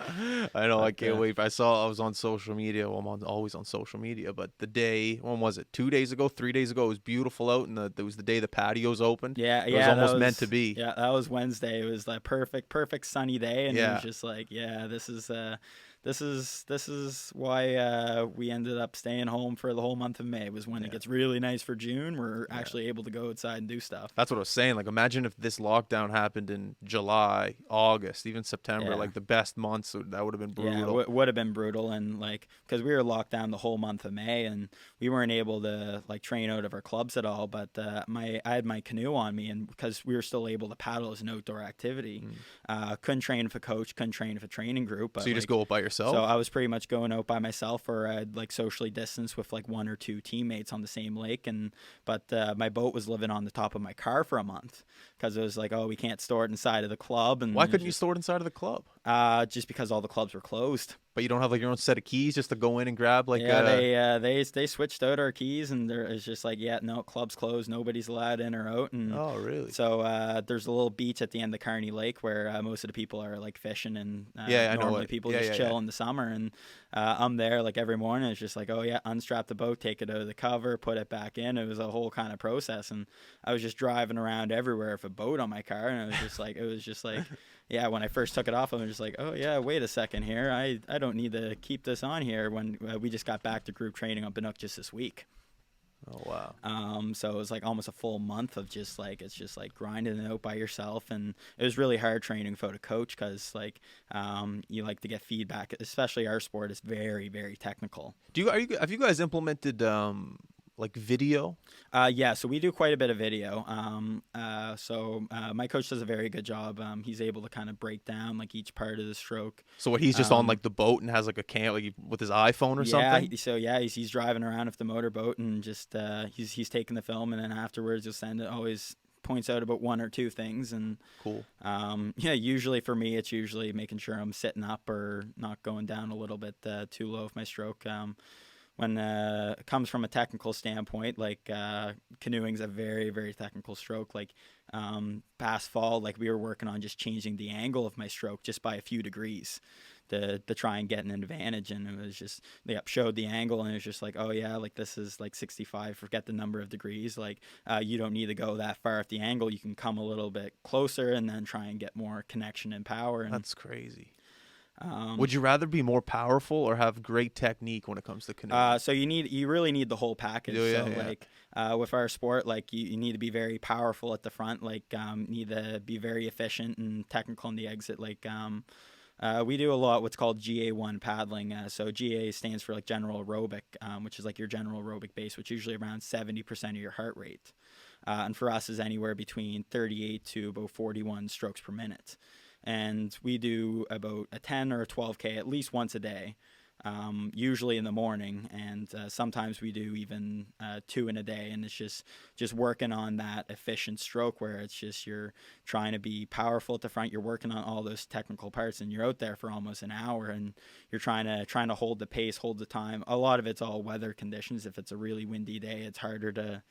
I know, But, I can't wait. I was on social media. Well, always on social media, but the day, when was it? 2 days ago, 3 days ago, it was beautiful out, and it was the day the patios opened. Yeah, It was almost meant to be. Yeah, that was Wednesday. It was that perfect sunny day, and it Yeah. was just like, yeah, this is why we ended up staying home for the whole month of May. Was when it gets really nice for June. We're actually able to go outside and do stuff. That's what I was saying. Like, imagine if this lockdown happened in July, August, even September, Yeah. like the best months. That would have been brutal. Yeah, would have been brutal, and like because we were locked down the whole month of May, and we weren't able to like train out of our clubs at all. But I had my canoe on me, and because we were still able to paddle as an outdoor activity, couldn't train with a coach, couldn't train with a training group. But So you just go out by yourself? So I was pretty much going out by myself, or I'd like socially distance with like one or two teammates on the same lake. But my boat was living on the top of my car for a month because it was like, oh, we can't store it inside of the club. And Why couldn't you store it inside of the club? Just because all the clubs were closed. But you don't have like your own set of keys just to go in and grab like. Yeah, they switched out our keys, and it's just like, yeah, no, club's closed, nobody's allowed in or out. And Oh, really? so there's a little beach at the end of Kearney Lake where most of the people are like fishing, and I know normally it. people Yeah, just yeah, chill yeah. in the summer. And I'm there like every morning. It's just like, oh yeah, unstrap the boat, take it out of the cover, put it back in. It was a whole kind of process, and I was just driving around everywhere with a boat on my car, and it was just like. Yeah, when I first took it off, I was just like, oh, yeah, wait a second here. I don't need to keep this on here when we just got back to group training on Binook just this week. Oh, wow. So it was like almost a full month of just like, it's just like grinding it out by yourself. And it was really hard training without a coach because like you like to get feedback, especially our sport is very, very technical. Have you guys implemented like video? Yeah, so we do quite a bit of video. So my coach does a very good job. He's able to kind of break down like each part of the stroke. So what, he's just on like the boat and has like a cam like with his iPhone or something? He's driving around with the motorboat and just he's taking the film, and then afterwards he'll send it. Always points out about one or two things. And cool. Usually for me it's usually making sure I'm sitting up or not going down a little bit too low with my stroke. When it comes from a technical standpoint, like canoeing's a very, very technical stroke. Like past fall, like we were working on just changing the angle of my stroke just by a few degrees to try and get an advantage. And it was just, they showed the angle, and it was just like, oh yeah, like this is like 65, forget the number of degrees. Like you don't need to go that far at the angle. You can come a little bit closer and then try and get more connection and power. And that's crazy. Would you rather be more powerful or have great technique when it comes to canoeing? So you really need the whole package. Like with our sport, like you need to be very powerful at the front, like need to be very efficient and technical in the exit. Like we do a lot what's called GA1 paddling. So GA stands for like general aerobic, which is like your general aerobic base, which is usually around 70% of your heart rate. And for us is anywhere between 38 to about 41 strokes per minute. And we do about a 10 or a 12K at least once a day, usually in the morning. And sometimes we do even 2 in a day. And it's just working on that efficient stroke where it's just you're trying to be powerful at the front. You're working on all those technical parts, and you're out there for almost an hour, and you're trying to hold the pace, hold the time. A lot of it's all weather conditions. If it's a really windy day, it's harder to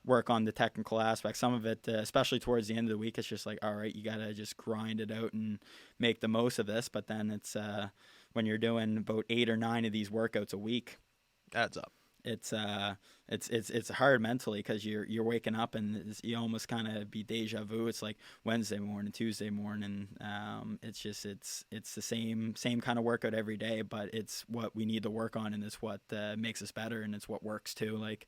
work on the technical aspects. Some of it, especially towards the end of the week, it's just like, all right, you got to just grind it out and make the most of this. But then it's when you're doing about 8 or 9 of these workouts a week, Adds up. it's hard mentally, because you're waking up and you almost kind of be deja vu. It's like Wednesday morning, Tuesday morning. It's the same kind of workout every day, but it's what we need to work on, and it's what makes us better, and it's what works too. Like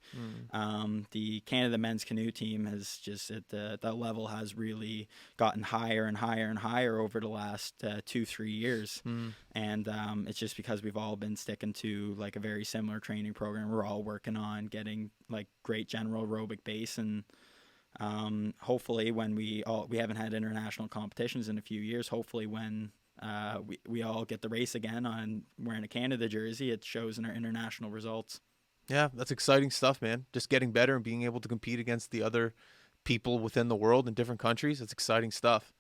the Canada men's canoe team has just that level has really gotten higher and higher and higher over the last 2-3 years. And it's just because we've all been sticking to like a very similar training program. We're all working on getting like great general aerobic base, and hopefully when we haven't had international competitions in a few years, hopefully when we all get the race again on wearing a Canada jersey, it shows in our international results. Yeah, that's exciting stuff, man. Just getting better and being able to compete against the other people within the world in different countries. It's exciting stuff.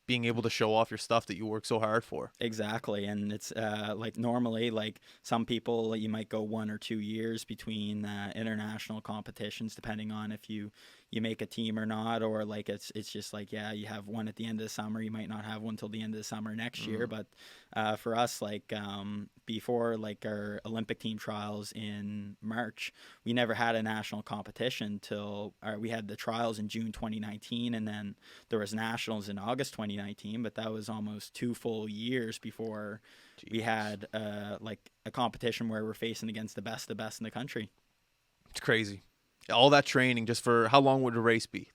Being able to show off your stuff that you work so hard for. Exactly. And it's like normally, like some people, you might go 1 or 2 years between international competitions, depending on if you make a team or not, or like it's just like, yeah, you have one at the end of the summer, you might not have one till the end of the summer next year. But for us, like before like our Olympic team trials in March, we never had a national competition till we had the trials in June 2019, and then there was nationals in August 2019, but that was almost 2 full years before we had like a competition where we're facing against the best in the country. It's crazy. All that training just for how long would a race be?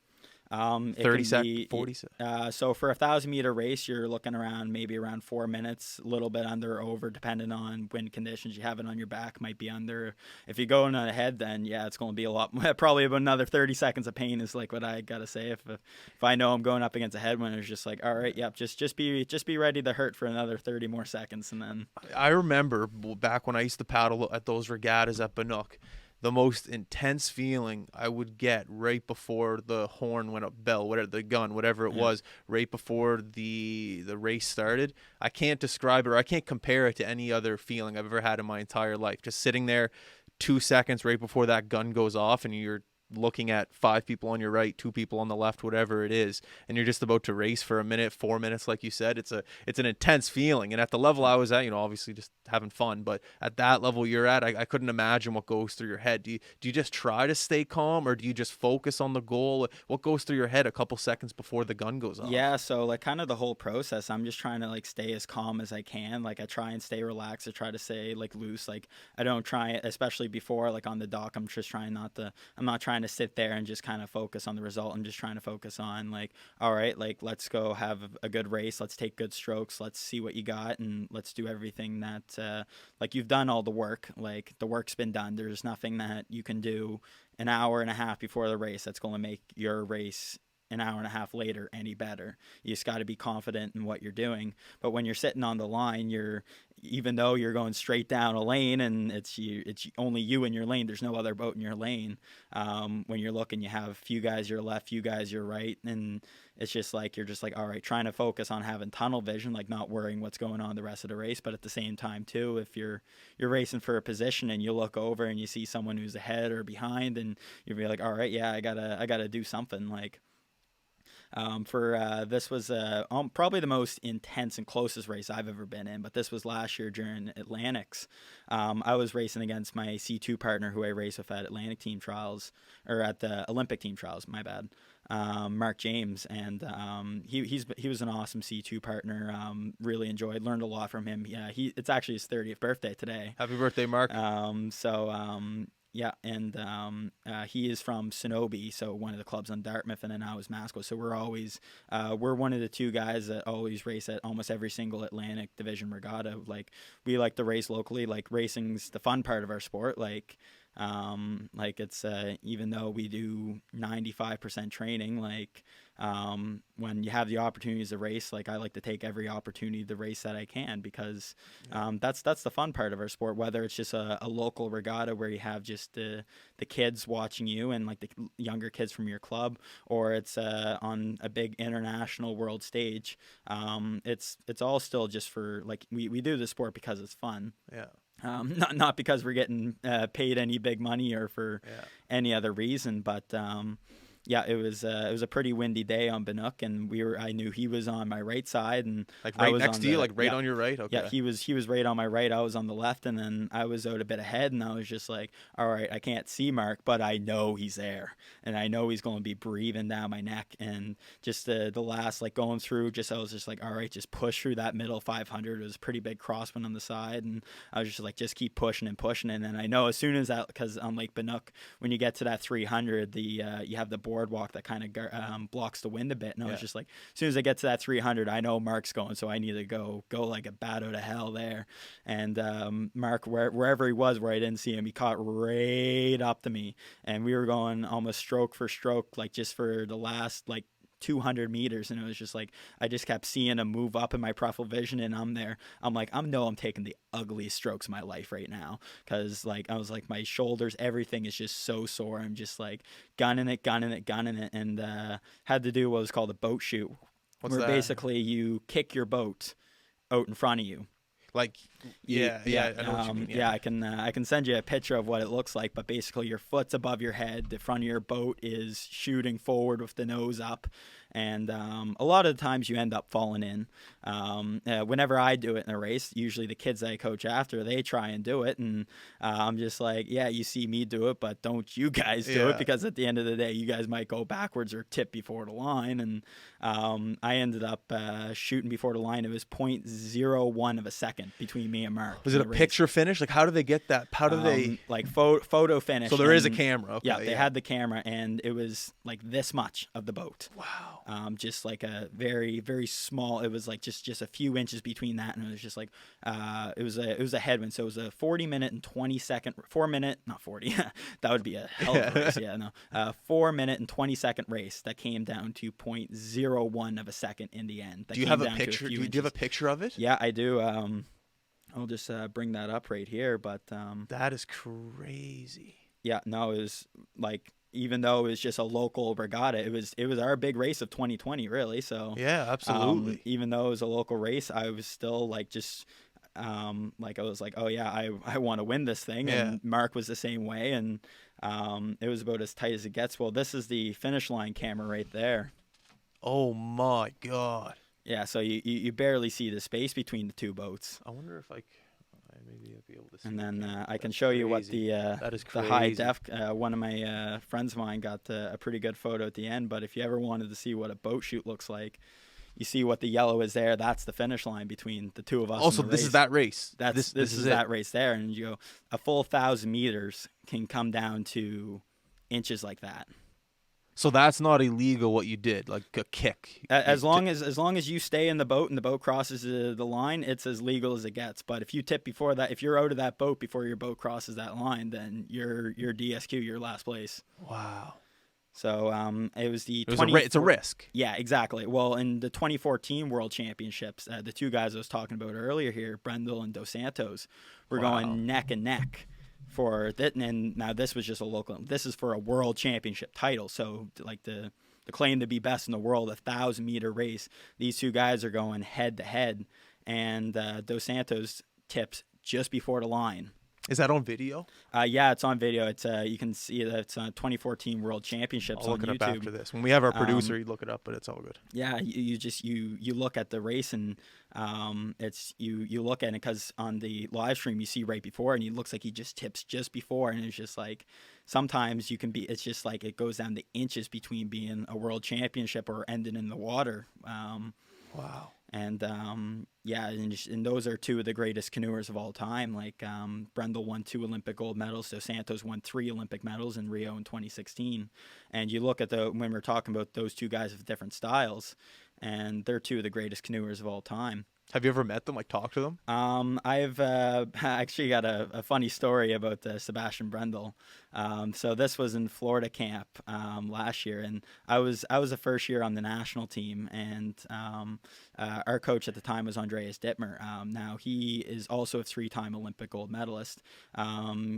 30 seconds, 40 seconds. So for a 1,000-meter race, you're looking around maybe around 4 minutes, a little bit under or over, depending on wind conditions. You have it on your back, might be under. If you're going ahead, then yeah, it's going to be a lot. Probably about another 30 seconds of pain is like what I gotta say. If I know I'm going up against a headwind, it's just like, all right, yep, just be ready to hurt for another 30 more seconds, and then. I remember back when I used to paddle at those regattas at Banook, the most intense feeling I would get right before the horn went up, bell, whatever, the gun, whatever it was, right before the race started. I can't describe it, or I can't compare it to any other feeling I've ever had in my entire life. Just sitting there 2 seconds right before that gun goes off, and you're looking at 5 people on your right, 2 people on the left, whatever it is, and you're just about to race for a minute, 4 minutes, like you said. It's an intense feeling. And at the level I was at, obviously just having fun, but at that level you're at, I couldn't imagine what goes through your head. Do you just try to stay calm, or do you just focus on the goal? What goes through your head a couple seconds before the gun goes off? Yeah, so like kind of the whole process, I'm just trying to like stay as calm as I can. Like I try and stay relaxed. I try to stay like loose. Like I don't try, especially before like on the dock, I'm not trying to sit there and just kind of focus on the result. I'm just trying to focus on like, all right, like let's go have a good race. Let's take good strokes. Let's see what you got, and let's do everything that like you've done all the work. Like the work's been done. There's nothing that you can do an hour and a half before the race that's going to make your race an hour and a half later any better. You just got to be confident in what you're doing. But when you're sitting on the line, even though you're going straight down a lane and it's only you in your lane, there's no other boat in your lane. When you're looking, you have a few guys your left, few guys your right, and it's just like you're just like, all right, trying to focus on having tunnel vision, like not worrying what's going on the rest of the race. But at the same time too, if you're racing for a position and you look over and you see someone who's ahead or behind, and you'll be like, all right, yeah, I gotta do something. Like this was probably the most intense and closest race I've ever been in, but this was last year during Atlantics. I was racing against my C2 partner who I race with at Atlantic team trials, or at the Olympic team trials, my bad. Mark James, and he was an awesome C2 partner. Really learned a lot from him. Yeah, it's actually his 30th birthday today. Happy birthday, Mark. Yeah, and he is from Canoe, so one of the clubs on Dartmouth, and then I was Masco. So we're one of the 2 guys that always race at almost every single Atlantic Division regatta. Like we like to race locally. Like racing's the fun part of our sport. Like it's even though we do 95% training, like when you have the opportunities to race, like I like to take every opportunity to race that I can, because that's the fun part of our sport, whether it's just a local regatta where you have just the kids watching you and like the younger kids from your club, or it's on a big international world stage. It's all still just for like we do the sport because it's fun. Yeah. Not because we're getting paid any big money or for any other reason, but Yeah, it was a pretty windy day on Bannock, and I knew he was on my right side, and Like I right was next on to you, the like right yeah. on your right. Okay. Yeah, he was right on my right. I was on the left, and then I was out a bit ahead, and I was just like, all right, I can't see Mark, but I know he's there, and I know he's going to be breathing down my neck. And just the last, like, going through, I was just like, all right, just push through that middle 500. It was a pretty big crosswind on the side, and I was just like, just keep pushing and pushing. And then I know as soon as that, because on Lake Bannock, when you get to that 300, you have the boardwalk that kind of blocks the wind a bit, and I was just like, as soon as I get to that 300, I know Mark's going, so I need to go like a bat out of hell there. And Mark, wherever he was, where I didn't see him, he caught right up to me, and we were going almost stroke for stroke, like just for the last like 200 meters, and it was just like I just kept seeing him move up in my peripheral vision, and I'm there. I'm like, I'm taking the ugliest strokes of my life right now, because like I was like, my shoulders, everything is just so sore. I'm just like gunning it, and had to do what was called a boat shoot, What's where that? basically you kick your boat out in front of you. Like, yeah, I know what you mean. I can send you a picture of what it looks like, but basically your foot's above your head, the front of your boat is shooting forward with the nose up, and a lot of the times you end up falling in. Whenever I do it in a race, usually the kids that I coach after, they try and do it, and I'm just like, yeah, you see me do it, but don't you guys do it, because at the end of the day, you guys might go backwards or tip before the line. And I ended up shooting before the line. It was 0.01 of a second between me and Mark. Was it a picture finish? Like, how do they get that? How do they like photo finish? So there is a camera. Okay, yeah, they had the camera, and it was like this much of the boat. Wow. Just like a very, very small. It was like just a few inches between that, and it was just like it was a headwind. So it was a 40-minute and 20-second, 4-minute, not 40. That would be a hell of a race. Yeah, no, 4-minute and 20-second race that came down to 0.01 of a second in the end. Do you have a picture? Do you have a picture of it? Yeah, I do. I'll just bring that up right here. But that is crazy. Yeah, no, it was like, even though it was just a local regatta, it was our big race of 2020, really. So yeah, absolutely. Even though it was a local race, I was still like just like I was like, oh yeah, I want to win this thing. Yeah. And Mark was the same way, and it was about as tight as it gets. Well, this is the finish line camera right there. Oh my God. Yeah, so you barely see the space between the two boats. I wonder if maybe I'll be able to see. And then I can show you what the high def. One of my friends of mine got a pretty good photo at the end. But if you ever wanted to see what a boat shoot looks like, you see what the yellow is there. That's the finish line between the two of us. Also, this is that race. This is that race there, and you go a full 1,000 meters can come down to inches like that. So that's not illegal what you did, like a kick. As long as you stay in the boat and the boat crosses the line, it's as legal as it gets. But if you tip before that, if you're out of that boat before your boat crosses that line, then you're DSQ, you're last place. Wow. So it was it's a risk. Yeah, exactly. Well, in the 2014 World Championships, the two guys I was talking about earlier here, Brendel and Dos Santos, were going neck and neck for that. And now this was just a local. This is for a world championship title. So like the claim to be best in the world, 1,000-meter race. These two guys are going head to head, and Dos Santos tips just before the line. Is that on video? Yeah, it's on video. It's you can see that it's 2014 World Championships I'll look on it YouTube. up after this. When we have our producer, he'd look it up, but it's all good. Yeah, you look at the race, and it's you look at it, because on the live stream you see right before, and he looks like he just tips just before, and it's just like sometimes it's just like it goes down to inches between being a world championship or ending in the water. Wow. And and those are two of the greatest canoers of all time. Like Brendel won 2 Olympic gold medals. Dos Santos won 3 Olympic medals in Rio in 2016. And you look at when we're talking about those two guys of different styles, and they're two of the greatest canoers of all time. Have you ever met them? Like, talked to them? I've actually got a funny story about Sebastian Brendel. So this was in Florida camp last year, and I was a first year on the national team, and our coach at the time was Andreas Dittmer. Now he is also a 3-time Olympic gold medalist.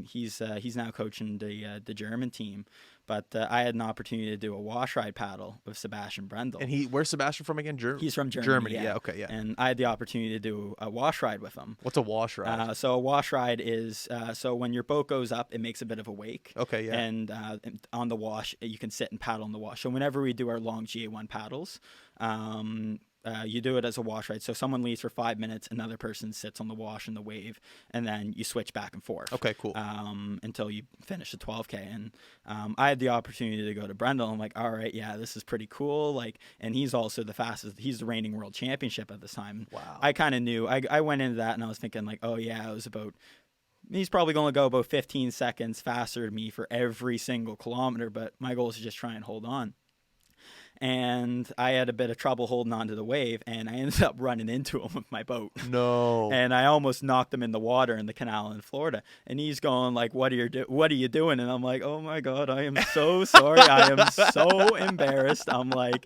He's now coaching the German team. But I had an opportunity to do a wash ride paddle with Sebastian Brendel. And where's Sebastian from again? He's from Germany. Yeah, okay, yeah. And I had the opportunity to do a wash ride with him. What's a wash ride? So a wash ride is so when your boat goes up, it makes a bit of a wake. Okay, yeah. And on the wash, you can sit and paddle on the wash. So whenever we do our long GA1 paddles, you do it as a wash ride. So someone leaves for 5 minutes, another person sits on the wash in the wave, and then you switch back and forth. Okay, cool. Until you finish the 12K. And I had the opportunity to go to Brendel. I'm like, all right, yeah, this is pretty cool. Like, and he's also the fastest. He's the reigning world championship at this time. Wow. I kind of knew. I went into that and I was thinking like, oh yeah, it was about. He's probably going to go about 15 seconds faster than me for every single kilometer, but my goal is to just try and hold on. And I had a bit of trouble holding on to the wave, and I ended up running into him with my boat. No. And I almost knocked him in the water in the canal in Florida. And he's going like, what are you doing? And I'm like, oh my God, I am so sorry. I am so embarrassed. I'm like,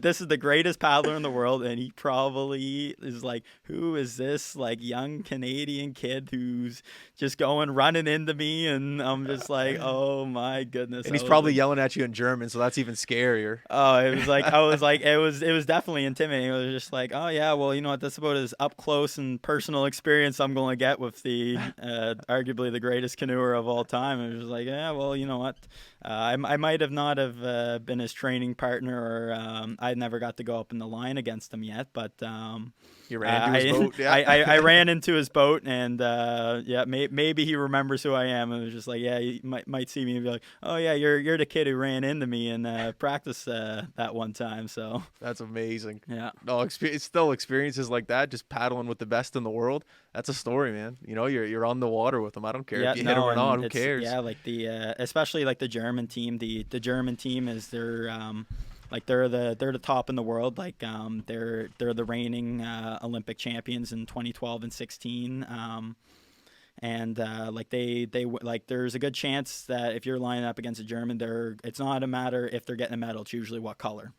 this is the greatest paddler in the world. And he probably is like, who is this like young Canadian kid who's just running into me? And I'm just like, oh my goodness. And he's probably yelling at you in German, so that's even scarier. It was definitely intimidating. It was just like, oh yeah, well, you know what, that's about as up close and personal experience I'm going to get with the arguably the greatest canoeer of all time. It was like, yeah, well, you know what, I might have not have been his training partner, or I never got to go up in the line against him yet, but you ran into his boat. Yeah. I ran into his boat, and yeah, maybe he remembers who I am. And it was just like, yeah, you might see me and be like, oh yeah, you're the kid who ran into me in practice that one time. So that's amazing. Yeah. No, it's still experiences like that, just paddling with the best in the world. That's a story, man. You know, you're on the water with them. I don't care if you hit them or not. Who cares? Yeah, like especially like the German team. The German team is they're the top in the world. Like they're the reigning Olympic champions in 2012 and 16. And there's a good chance that if you're lining up against a German, it's not a matter if they're getting a medal. It's usually what color.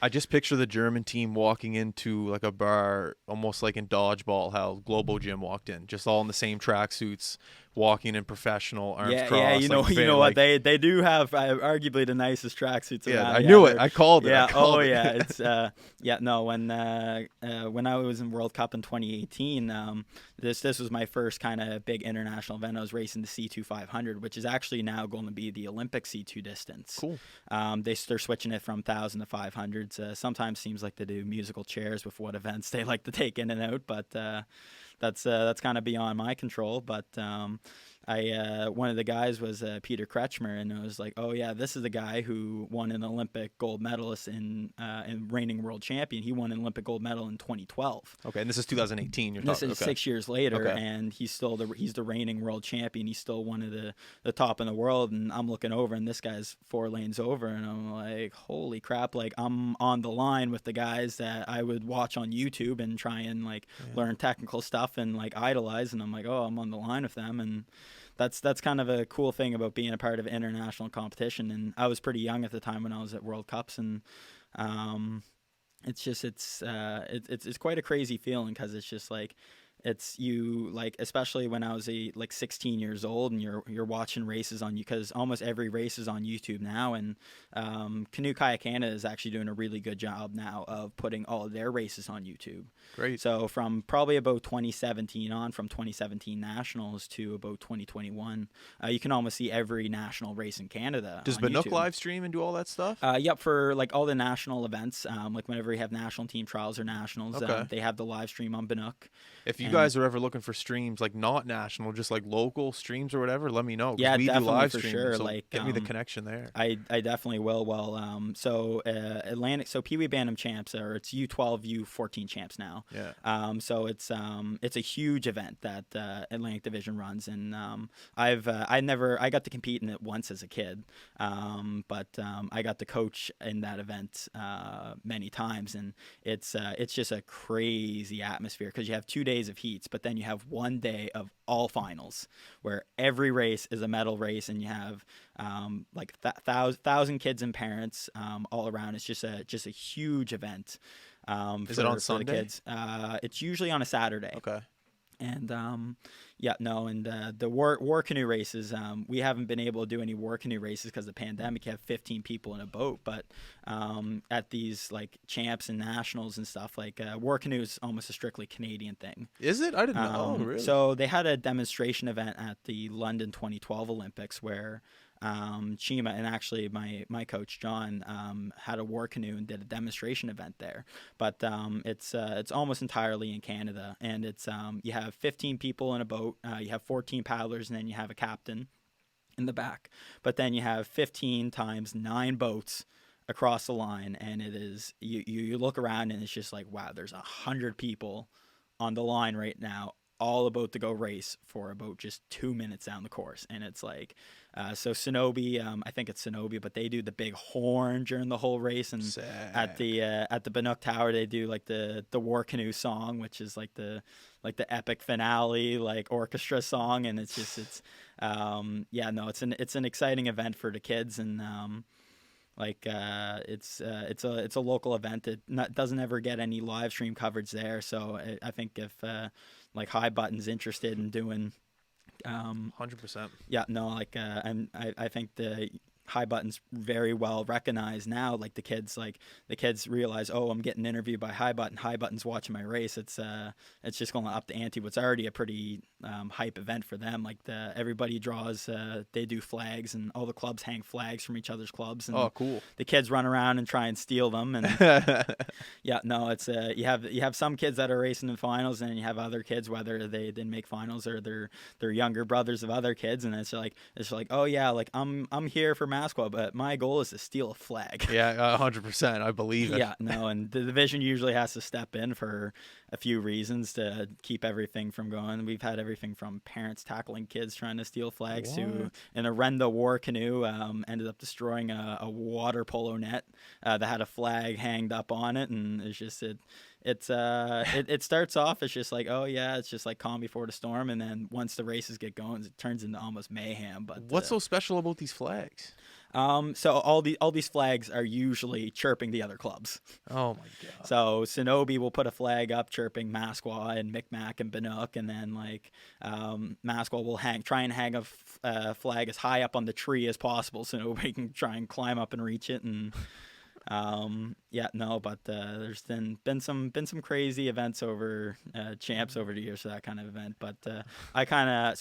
I just picture the German team walking into like a bar, almost like in dodgeball, how Globo Gym walked in, just all in the same tracksuits, walking in professional, arms crossed. Yeah, you know what, they do have arguably the nicest tracksuits. Yeah, I knew it. I called it. Yeah, yeah. It's when I was in World Cup in 2018, this was my first kind of big international event. I was racing the C2 500, which is actually now going to be the Olympic C2 distance. Cool. They're switching it from 1,000 to 500. Sometimes seems like they do musical chairs with what events they like to take in and out, but that's kind of beyond my control. But one of the guys was Peter Kretschmer, and it was like, oh yeah, this is the guy who won an Olympic gold medalist and reigning world champion. He won an Olympic gold medal in 2012. Okay, and this is 2018. This is 6 years later, and he's the reigning world champion. He's still one of the top in the world. And I'm looking over, and this guy's 4 lanes over, and I'm like, holy crap! Like I'm on the line with the guys that I would watch on YouTube and try and learn technical stuff and idolize, and I'm like, oh, I'm on the line with them. And that's kind of a cool thing about being a part of international competition. And I was pretty young at the time when I was at World Cups, and it's quite a crazy feeling, because it's just like, it's you, especially when I was 16 years old, and you're watching races on you, because almost every race is on YouTube now. And Canoe Kayak Canada is actually doing a really good job now of putting all of their races on YouTube. Great. So from probably about 2017 on, from 2017 nationals to about 2021, you can almost see every national race in Canada. Does Banook live stream and do all that stuff? Yep, for all the national events, whenever we have national team trials or nationals, they have the live stream on Banook. If you guys are ever looking for streams not national, just local streams or whatever, let me know. Yeah, we definitely, do live for streams, sure. So get me the connection there. I definitely will. Well, Atlantic. So Pee Wee Bantam champs, or it's U12, U14 champs now. Yeah. So it's a huge event that Atlantic Division runs, and I got to compete in it once as a kid, but I got to coach in that event many times, and it's just a crazy atmosphere, because you have 2 days of heats, but then you have 1 day of all finals, where every race is a medal race, and you have 1,000 kids and parents all around. It's just a huge event. Is it on Sunday? The kids. It's usually on a Saturday. Okay. And the war canoe races, we haven't been able to do any war canoe races because of the pandemic. You have 15 people in a boat, but at these like champs and nationals and stuff, like war canoe is almost a strictly Canadian thing. Is it? I didn't know. Oh, really? So they had a demonstration event at the London 2012 Olympics where Chima and actually my coach John had a war canoe and did a demonstration event there. But it's almost entirely in Canada, and it's you have 15 people in a boat, you have 14 paddlers, and then you have a captain in the back. But then you have 15 times 9 boats across the line, and it is you look around and it's just like, wow, there's 100 people on the line right now, all about to go race for about just 2 minutes down the course. And it's like, so Sonobe, I think it's Sonobe, but they do the big horn during the whole race. And Sick. at the Bannock Tower, they do like the war canoe song, which is like the epic finale, like orchestra song. And it's an exciting event for the kids. And, it's a local event. It doesn't ever get any live stream coverage there. So I think if like High Button's interested in doing 100%. Yeah, no, like and I think the High Button's very well recognized now. Like the kids realize, oh, I'm getting interviewed by High Button. High Button's watching my race. It's just going up the ante. What's already a pretty hype event for them. Like everybody draws, they do flags, and all the clubs hang flags from each other's clubs. And oh, cool. The kids run around and try and steal them. And yeah, no, it's you have some kids that are racing in finals, and then you have other kids, whether they didn't make finals or they're younger brothers of other kids, and it's like oh yeah, like I'm here for Masqua, but my goal is to steal a flag. Yeah, 100%. I believe it. Yeah, no, and the division usually has to step in for a few reasons to keep everything from going. We've had everything from parents tackling kids trying to steal flags to an Arenda war canoe ended up destroying a water polo net that had a flag hanged up on it, and it's just it starts off as just like, oh yeah, it's just like calm before the storm, and then once the races get going, it turns into almost mayhem. But what's so special about these flags? So all these flags are usually chirping the other clubs. Oh my god! So Sonobe will put a flag up chirping Masqua and Micmac and Bannock, and then like Masqua will try and hang a flag as high up on the tree as possible, so nobody can try and climb up and reach it. And there's been some crazy events over champs over the years for that kind of event. But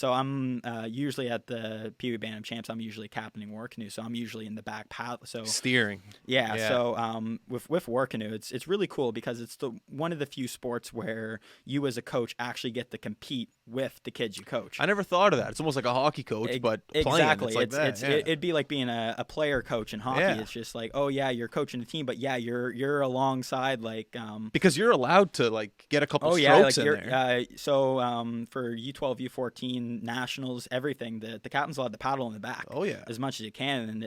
I'm usually at the Pee Wee Bantam champs. I'm usually captaining war canoe, so I'm usually in the back paddle. So steering. Yeah. So with war canoe, it's really cool because it's one of the few sports where you as a coach actually get to compete with the kids you coach. I never thought of that. It's almost like a hockey coach, but playing. Exactly. It's like it'd be like being a player coach in hockey. Yeah. It's just like, oh yeah, you're coaching a team, but yeah, you're alongside like because you're allowed to like get a couple strokes in there. For U12, U14 nationals, everything, the captain's allowed to paddle in the back. Oh yeah, as much as you can, and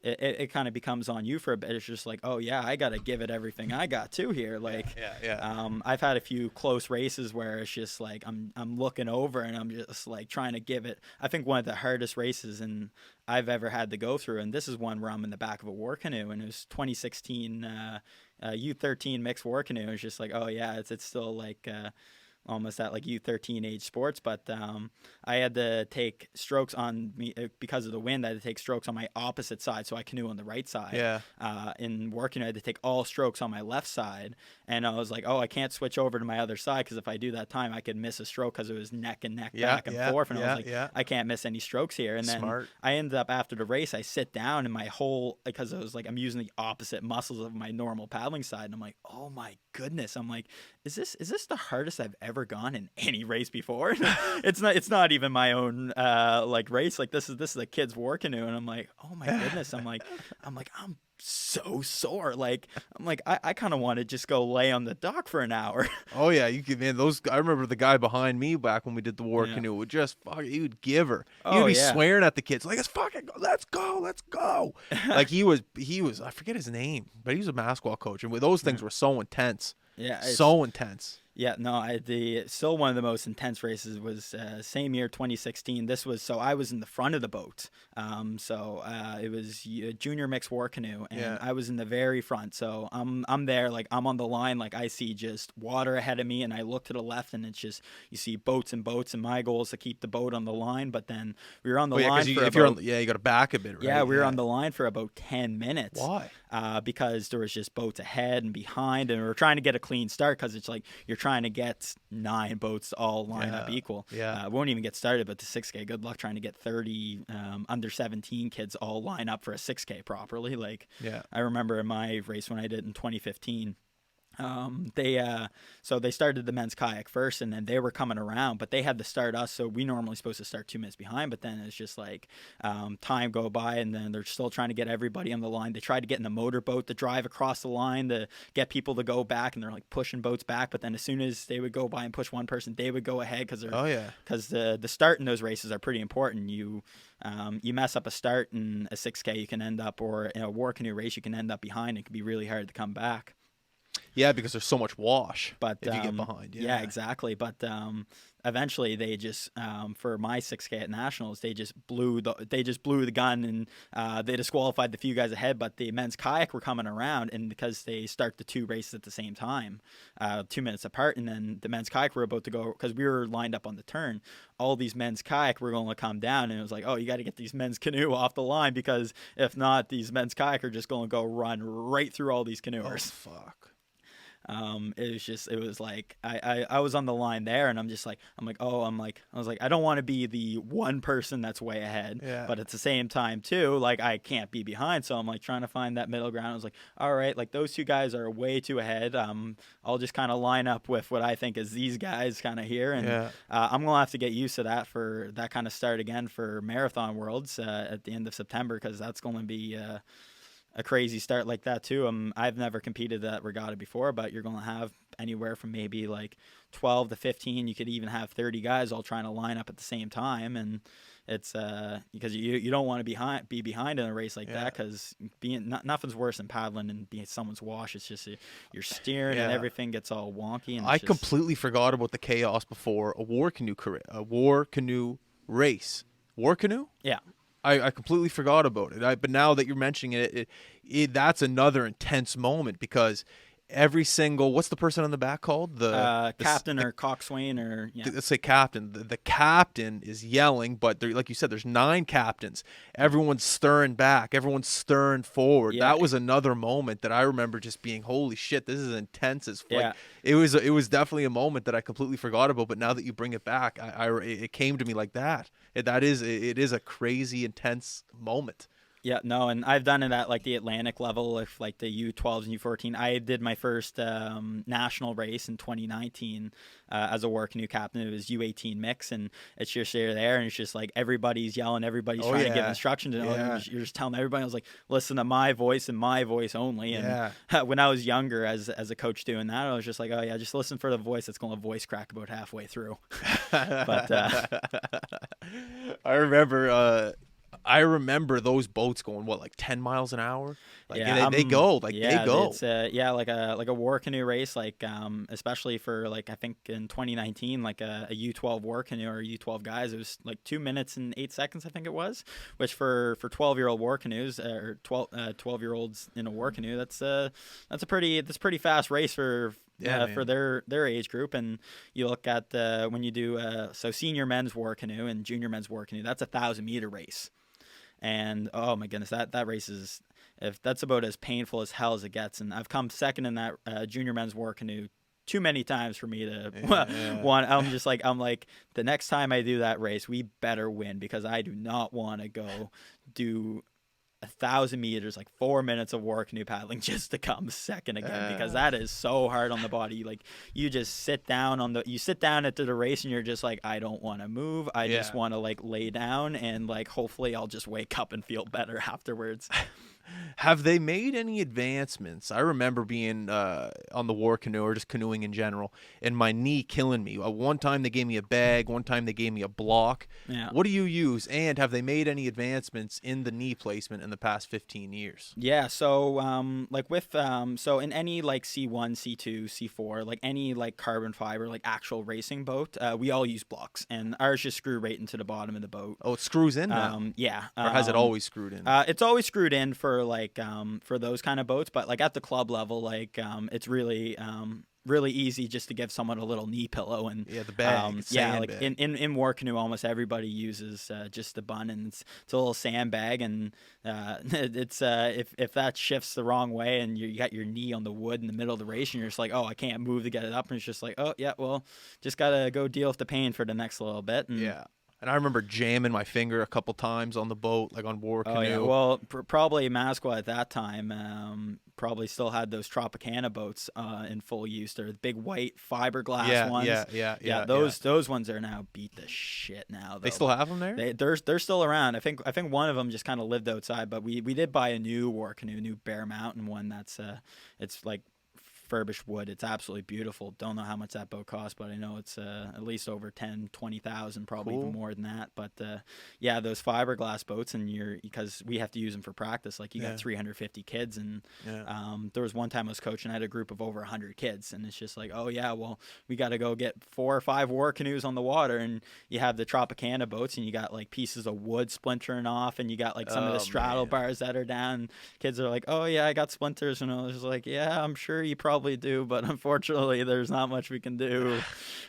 it kind of becomes on you for a bit. It's just like, oh yeah, I got to give it everything I got too here. Like, I've had a few close races where it's just like I'm looking over and I'm just like trying to give it. I think one of the hardest races I've ever had to go through, and this is one where I'm in the back of a war canoe, and it was 2016 U13 mixed war canoe. It's just like, oh yeah, it's still like. Almost at like U13 age sports, but I had to take strokes on me because of the wind. I had to take strokes on my opposite side, so I canoe on the right side. Yeah. In working, I had to take all strokes on my left side, and I was like, oh, I can't switch over to my other side because if I do that time, I could miss a stroke because it was neck and neck back and forth, and I was like, I can't miss any strokes here. And then I ended up after the race, I sit down and my whole because I was like, I'm using the opposite muscles of my normal paddling side, and I'm like, oh my goodness, I'm like, is this the hardest I've ever gone in any race before? It's not even my own like race. Like this is a kid's war canoe, and I'm like, oh my goodness, I'm so sore. Like I'm like I kind of want to just go lay on the dock for an hour. Oh yeah, you could, man. I remember the guy behind me back when we did the war canoe would just he would give her. He would be swearing at the kids like, let's go. Like he was I forget his name, but he was a Masqua coach, and those things were so intense. Yeah, so intense. Yeah, no, still one of the most intense races was same year 2016. This was so I was in the front of the boat. It was junior mixed war canoe, and Yeah. I was in the very front. So I'm there, like I'm on the line, like I see just water ahead of me, and I look to the left, and it's just you see boats and boats, and my goal is to keep the boat on the line. But then we were on the Oh yeah, line because for if you're on, about you got to back a bit, right? yeah, we were on the line for about 10 minutes. Why? Because there was just boats ahead and behind, and we were trying to get a clean start because it's like you're trying to get 9 boats to all line up equal. Yeah. Won't even get started, but the 6K, good luck trying to get 30 under 17 kids all line up for a 6K properly. Like, Yeah. I remember in my race when I did in 2015. They started the men's kayak first, and then they were coming around, but they had to start us. So we normally supposed to start 2 minutes behind, but then it's just like time go by, and then they're still trying to get everybody on the line. They tried to get in the motorboat to drive across the line to get people to go back, and they're like pushing boats back. But then as soon as they would go by and push one person, they would go ahead because the start in those races are pretty important. You mess up a start in a 6K, you can end up, or in a war canoe race, you can end up behind. It can be really hard to come back. Yeah, because there's so much wash. But if you get behind, yeah, exactly. But eventually, they just for my 6K at nationals, they just blew the gun, and they disqualified the few guys ahead. But the men's kayak were coming around, and because they start the 2 races at the same time, 2 minutes apart, and then the men's kayak were about to go because we were lined up on the turn. All these men's kayak were going to come down, and it was like, oh, you got to get these men's canoe off the line, because if not, these men's kayak are just going to go run right through all these canoers. Oh, fuck. It was like I was on the line there, and I was like, I don't want to be the one person that's way ahead, but at the same time too, like I can't be behind, so I'm like trying to find that middle ground. I was like, all right, like those 2 guys are way too ahead. I'll just kind of line up with what I think is these guys kind of here, and I'm gonna have to get used to that for that kind of start again for Marathon Worlds at the end of September, because that's going to be a crazy start like that too. I've never competed that regatta before, but you're going to have anywhere from maybe like 12 to 15. You could even have 30 guys all trying to line up at the same time, and it's because you don't want to be behind in a race like that, because nothing's worse than paddling and being someone's wash. It's just you're steering and everything gets all wonky. And I completely forgot about the chaos before a war canoe race. War canoe? Yeah. I completely forgot about it. But now that you're mentioning it, that's another intense moment, because every single, what's the person on the back called? The captain or coxswain, or let's say captain. The captain is yelling, but like you said, there's 9 captains. Everyone's stirring back. Everyone's stirring forward. Yeah. That was another moment that I remember just being, holy shit, this is intense as fuck. Yeah. It was definitely a moment that I completely forgot about. But now that you bring it back, it came to me like that. It is a crazy intense moment. Yeah, no, and I've done it at like the Atlantic level, if like the U12s and U14. I did my first national race in 2019 as a war canoe captain. It was U18 mix, and it's just you're there, and it's just like everybody's yelling, everybody's trying to give instructions, and you're just telling everybody. I was like, listen to my voice and my voice only. And when I was younger, as a coach doing that, I was just like, oh yeah, just listen for the voice that's going to voice crack about halfway through. But I remember those boats going like 10 miles an hour. Like they go. It's like a war canoe race, like especially for like I think in 2019, like a U12 war canoe or U12 guys, it was like 2 minutes and 8 seconds, I think it was, which for 12-year-old war canoes or 12-year-olds in a war canoe, that's a pretty fast race for their age group. And you look at when you do so senior men's war canoe and junior men's war canoe, that's 1,000-meter race. And oh my goodness, that race is, if that's about as painful as hell as it gets. And I've come second in that junior men's war canoe too many times for me to want. I'm like the next time I do that race, we better win, because I do not want to go do 1,000 meters, like 4 minutes of war canoe paddling just to come second again, because that is so hard on the body. Like you just sit down after the race, and you're just like, I don't want to move. I just want to like lay down, and like hopefully I'll just wake up and feel better afterwards. Have they made any advancements? I remember being on the war canoe or just canoeing in general, and my knee killing me. One time they gave me a bag, one time they gave me a block. Yeah. What do you use, and have they made any advancements in the knee placement in the past 15 years? Yeah, so like with so in any like C1, C2, C4, like any like carbon fiber, like actual racing boat, we all use blocks, and ours just screw right into the bottom of the boat. Oh, it screws in now. Yeah. Or has it always screwed in? It's always screwed in for like for those kind of boats, but like at the club level, like it's really easy just to give someone a little knee pillow and Yeah, the bag. yeah, like sandbag. in war canoe, almost everybody uses just the bun, and it's a little sandbag, and it's if that shifts the wrong way and you got your knee on the wood in the middle of the race and you're just like, oh, I can't move to get it up, and it's just like, oh yeah, well, just gotta go deal with the pain for the next little bit. And, Yeah. And I remember jamming my finger a couple times on the boat, like on war canoe. oh yeah, well, probably Masqua at that time probably still had those Tropicana boats in full use. They're the big white fiberglass ones. Yeah. Those ones are now beat the shit now. Though. They still have them there? They're still around. I think one of them just kind of lived outside, but we did buy a new war canoe, new Bear Mountain one. That's it's like refurbished wood. It's absolutely beautiful. Don't know how much that boat cost, but I know it's at least over 10,000-20,000, probably Cool. even more than that. But yeah, those fiberglass boats, and because we have to use them for practice. Like you got 350 kids, and there was one time I was coaching, I had a group of over 100 kids, and it's just like, oh yeah, well, we got to go get 4 or 5 war canoes on the water, and you have the Tropicana boats, and you got like pieces of wood splintering off, and you got like some of the straddle bars that are down. Kids are like, oh yeah, I got splinters, and I was like, yeah, I'm sure you probably do, but unfortunately there's not much we can do.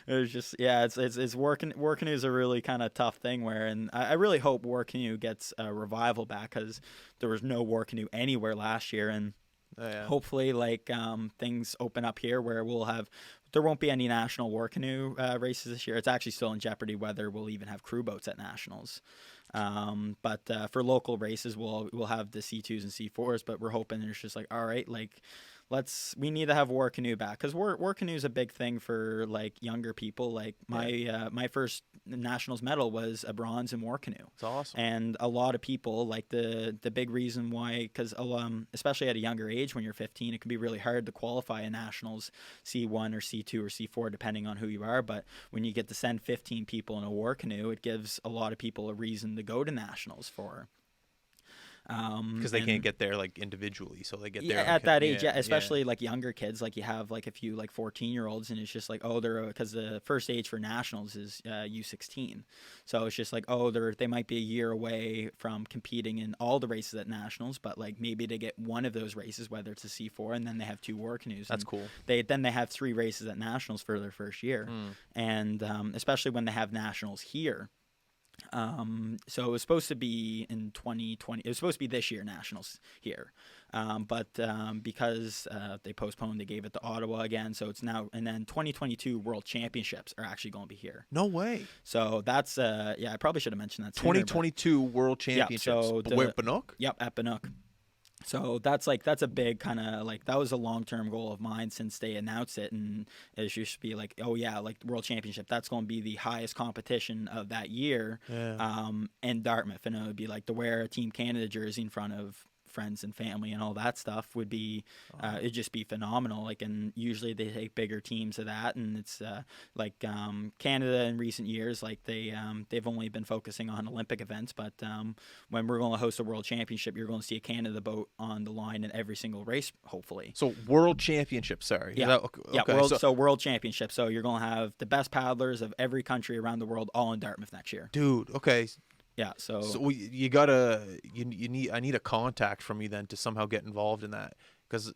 It's just it's war canoe is a really kind of tough thing and I really hope war canoe gets a revival back, because there was no war canoe anywhere last year, and hopefully like things open up here where there won't be any national war canoe races this year. It's actually still in jeopardy whether we'll even have crew boats at nationals. But for local races we'll have the C2s and C4s, but we're hoping it's just like, all right, like we need to have war canoe back, because war canoe is a big thing for like younger people. Like my first nationals medal was a bronze in war canoe. It's awesome. And a lot of people like the big reason why, because especially at a younger age when you're 15, it can be really hard to qualify a nationals C1 or C2 or C4 depending on who you are. But when you get to send 15 people in a war canoe, it gives a lot of people a reason to go to nationals for. Because they can't get there like individually, so they get there at that age, especially like younger kids. Like you have like a few like 14-year-olds, and it's just like, oh, they're because the first age for nationals is U16, so it's just like, oh, they might be a year away from competing in all the races at nationals, but like maybe they get one of those races, whether it's a C4, and then they have 2 war canoes. That's cool. They have 3 races at nationals for their first year, and especially when they have nationals here. So it was supposed to be in 2020. It was supposed to be this year nationals here, but because they postponed, they gave it to Ottawa again. So it's now, and then 2022 World Championships are actually going to be here. No way. So that's I probably should have mentioned that sooner. 2022 World Championships. So where, Banook? Yep, at Banook. So that's a big kind of like, that was a long-term goal of mine since they announced it, and it used to be like, oh yeah, like the World Championship, that's going to be the highest competition of that year, in Dartmouth, and it would be like to wear a Team Canada jersey in front of friends and family and all that stuff would be it'd just be phenomenal. Like, and usually they take bigger teams of that, and it's like Canada in recent years, like they've only been focusing on Olympic events, but when we're going to host a World Championship, you're going to see a Canada boat on the line in every single race, hopefully. So World Championship, sorry. Yeah, World Championship. So you're going to have the best paddlers of every country around the world all in Dartmouth next year. Dude, okay. Yeah, so I need a contact from you then to somehow get involved in that, because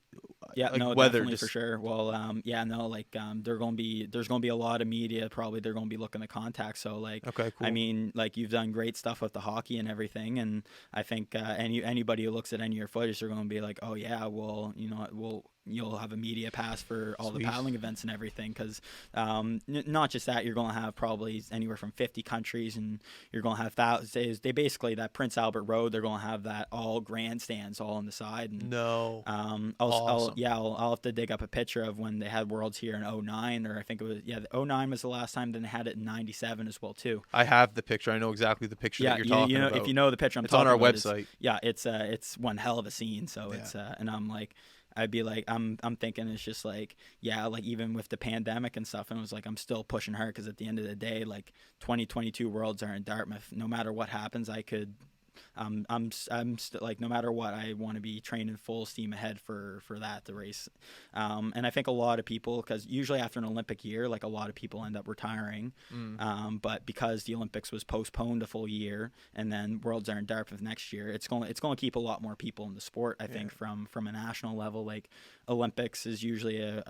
definitely for sure. Well, there's going to be a lot of media, probably they're going to be looking to contact. So like, okay, cool. I mean, like you've done great stuff with the hockey and everything, and I think anybody who looks at any of your footage, they're going to be like, oh yeah, well, you know, you'll have a media pass for all Sweet. the paddling events and everything, because not just that, you're going to have probably anywhere from 50 countries, and you're going to have thousands. They basically, that Prince Albert Road, they're going to have that all grandstands all on the side. And No. I'll have to dig up a picture of when they had Worlds here in 09, or I think it was, 09 was the last time. Then they had it in 97 as well too. I have the picture. I know exactly the picture that you're talking about. If you know the picture I'm it's talking on our about, website. It's one hell of a scene. So it's and I'm like, I'd be like, I'm thinking it's just like, like even with the pandemic and stuff, and it was like, I'm still pushing her, because at the end of the day, like 2022 Worlds are in Dartmouth. No matter what happens, I could. I'm still like, no matter what, I want to be training full steam ahead for that, the race. And I think a lot of people, because usually after an Olympic year, like a lot of people end up retiring. But because the Olympics was postponed a full year, and then Worlds are in Dartmouth next year, it's going to keep a lot more people in the sport. I think from a national level, like Olympics is usually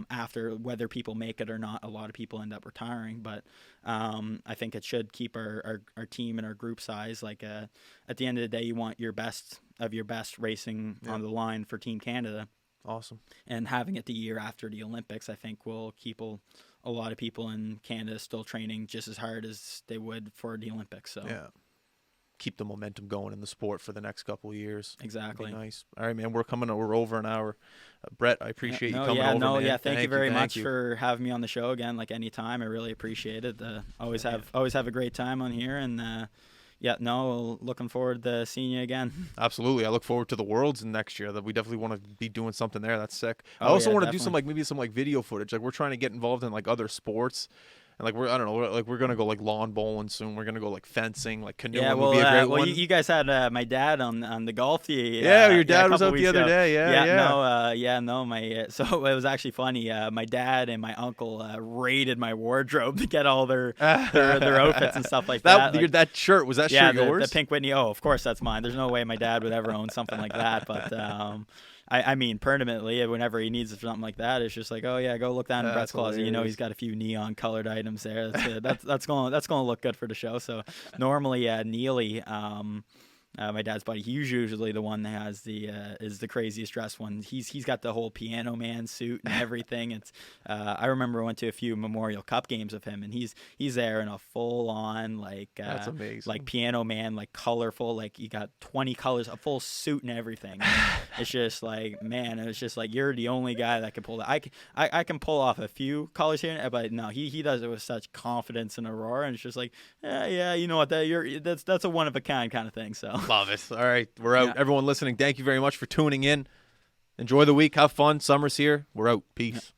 after, whether people make it or not, a lot of people end up retiring. But I think it should keep our team and our group size. Like at the end of the day, you want your best of your best racing on the line for Team Canada. Awesome. And having it the year after the Olympics, I think, will keep a lot of people in Canada still training just as hard as they would for the Olympics. So keep the momentum going in the sport for the next couple of years. Exactly. Nice. All right, man. We're over an hour. Brett, I appreciate you coming over. Man. Thank you very much for having me on the show again. Like anytime, I really appreciate it. Always have a great time on here, and looking forward to seeing you again. Absolutely. I look forward to the Worlds next year. That we definitely want to be doing something there. That's sick. I also want to do some maybe video footage. Like we're trying to get involved in like other sports. And like we're gonna go like lawn bowling soon. We're gonna go like fencing, like canoeing would be a great one. You guys had my dad on the golf tee. Your dad was out the other day. So it was actually funny. My dad and my uncle raided my wardrobe to get all their outfits and stuff like that. That shirt, was that shirt yours? The Pink Whitney. Oh, of course that's mine. There's no way my dad would ever own something like that. But I mean, permanently, whenever he needs something like that, it's just like, oh yeah, go look down in Brett's closet. You know, he's got a few neon colored items there. That's going to look good for the show. So normally, Neely, my dad's buddy, he's usually the one that has is the craziest dressed one. He's got the whole Piano Man suit and everything. It's I remember I went to a few Memorial Cup games of him, and he's there in a full on that's amazing, like Piano Man, like colorful, like you got 20 colors, a full suit and everything. It's just like, man, it was just like, you're the only guy that can pull that. I can pull off a few colors here, but no, he does it with such confidence and aurora, and it's just like, you know what, that's a one of a kind of thing. So. Love it. All right, we're out. Everyone listening, thank you very much for tuning in. Enjoy the week. Have fun. Summer's here. We're out. Peace.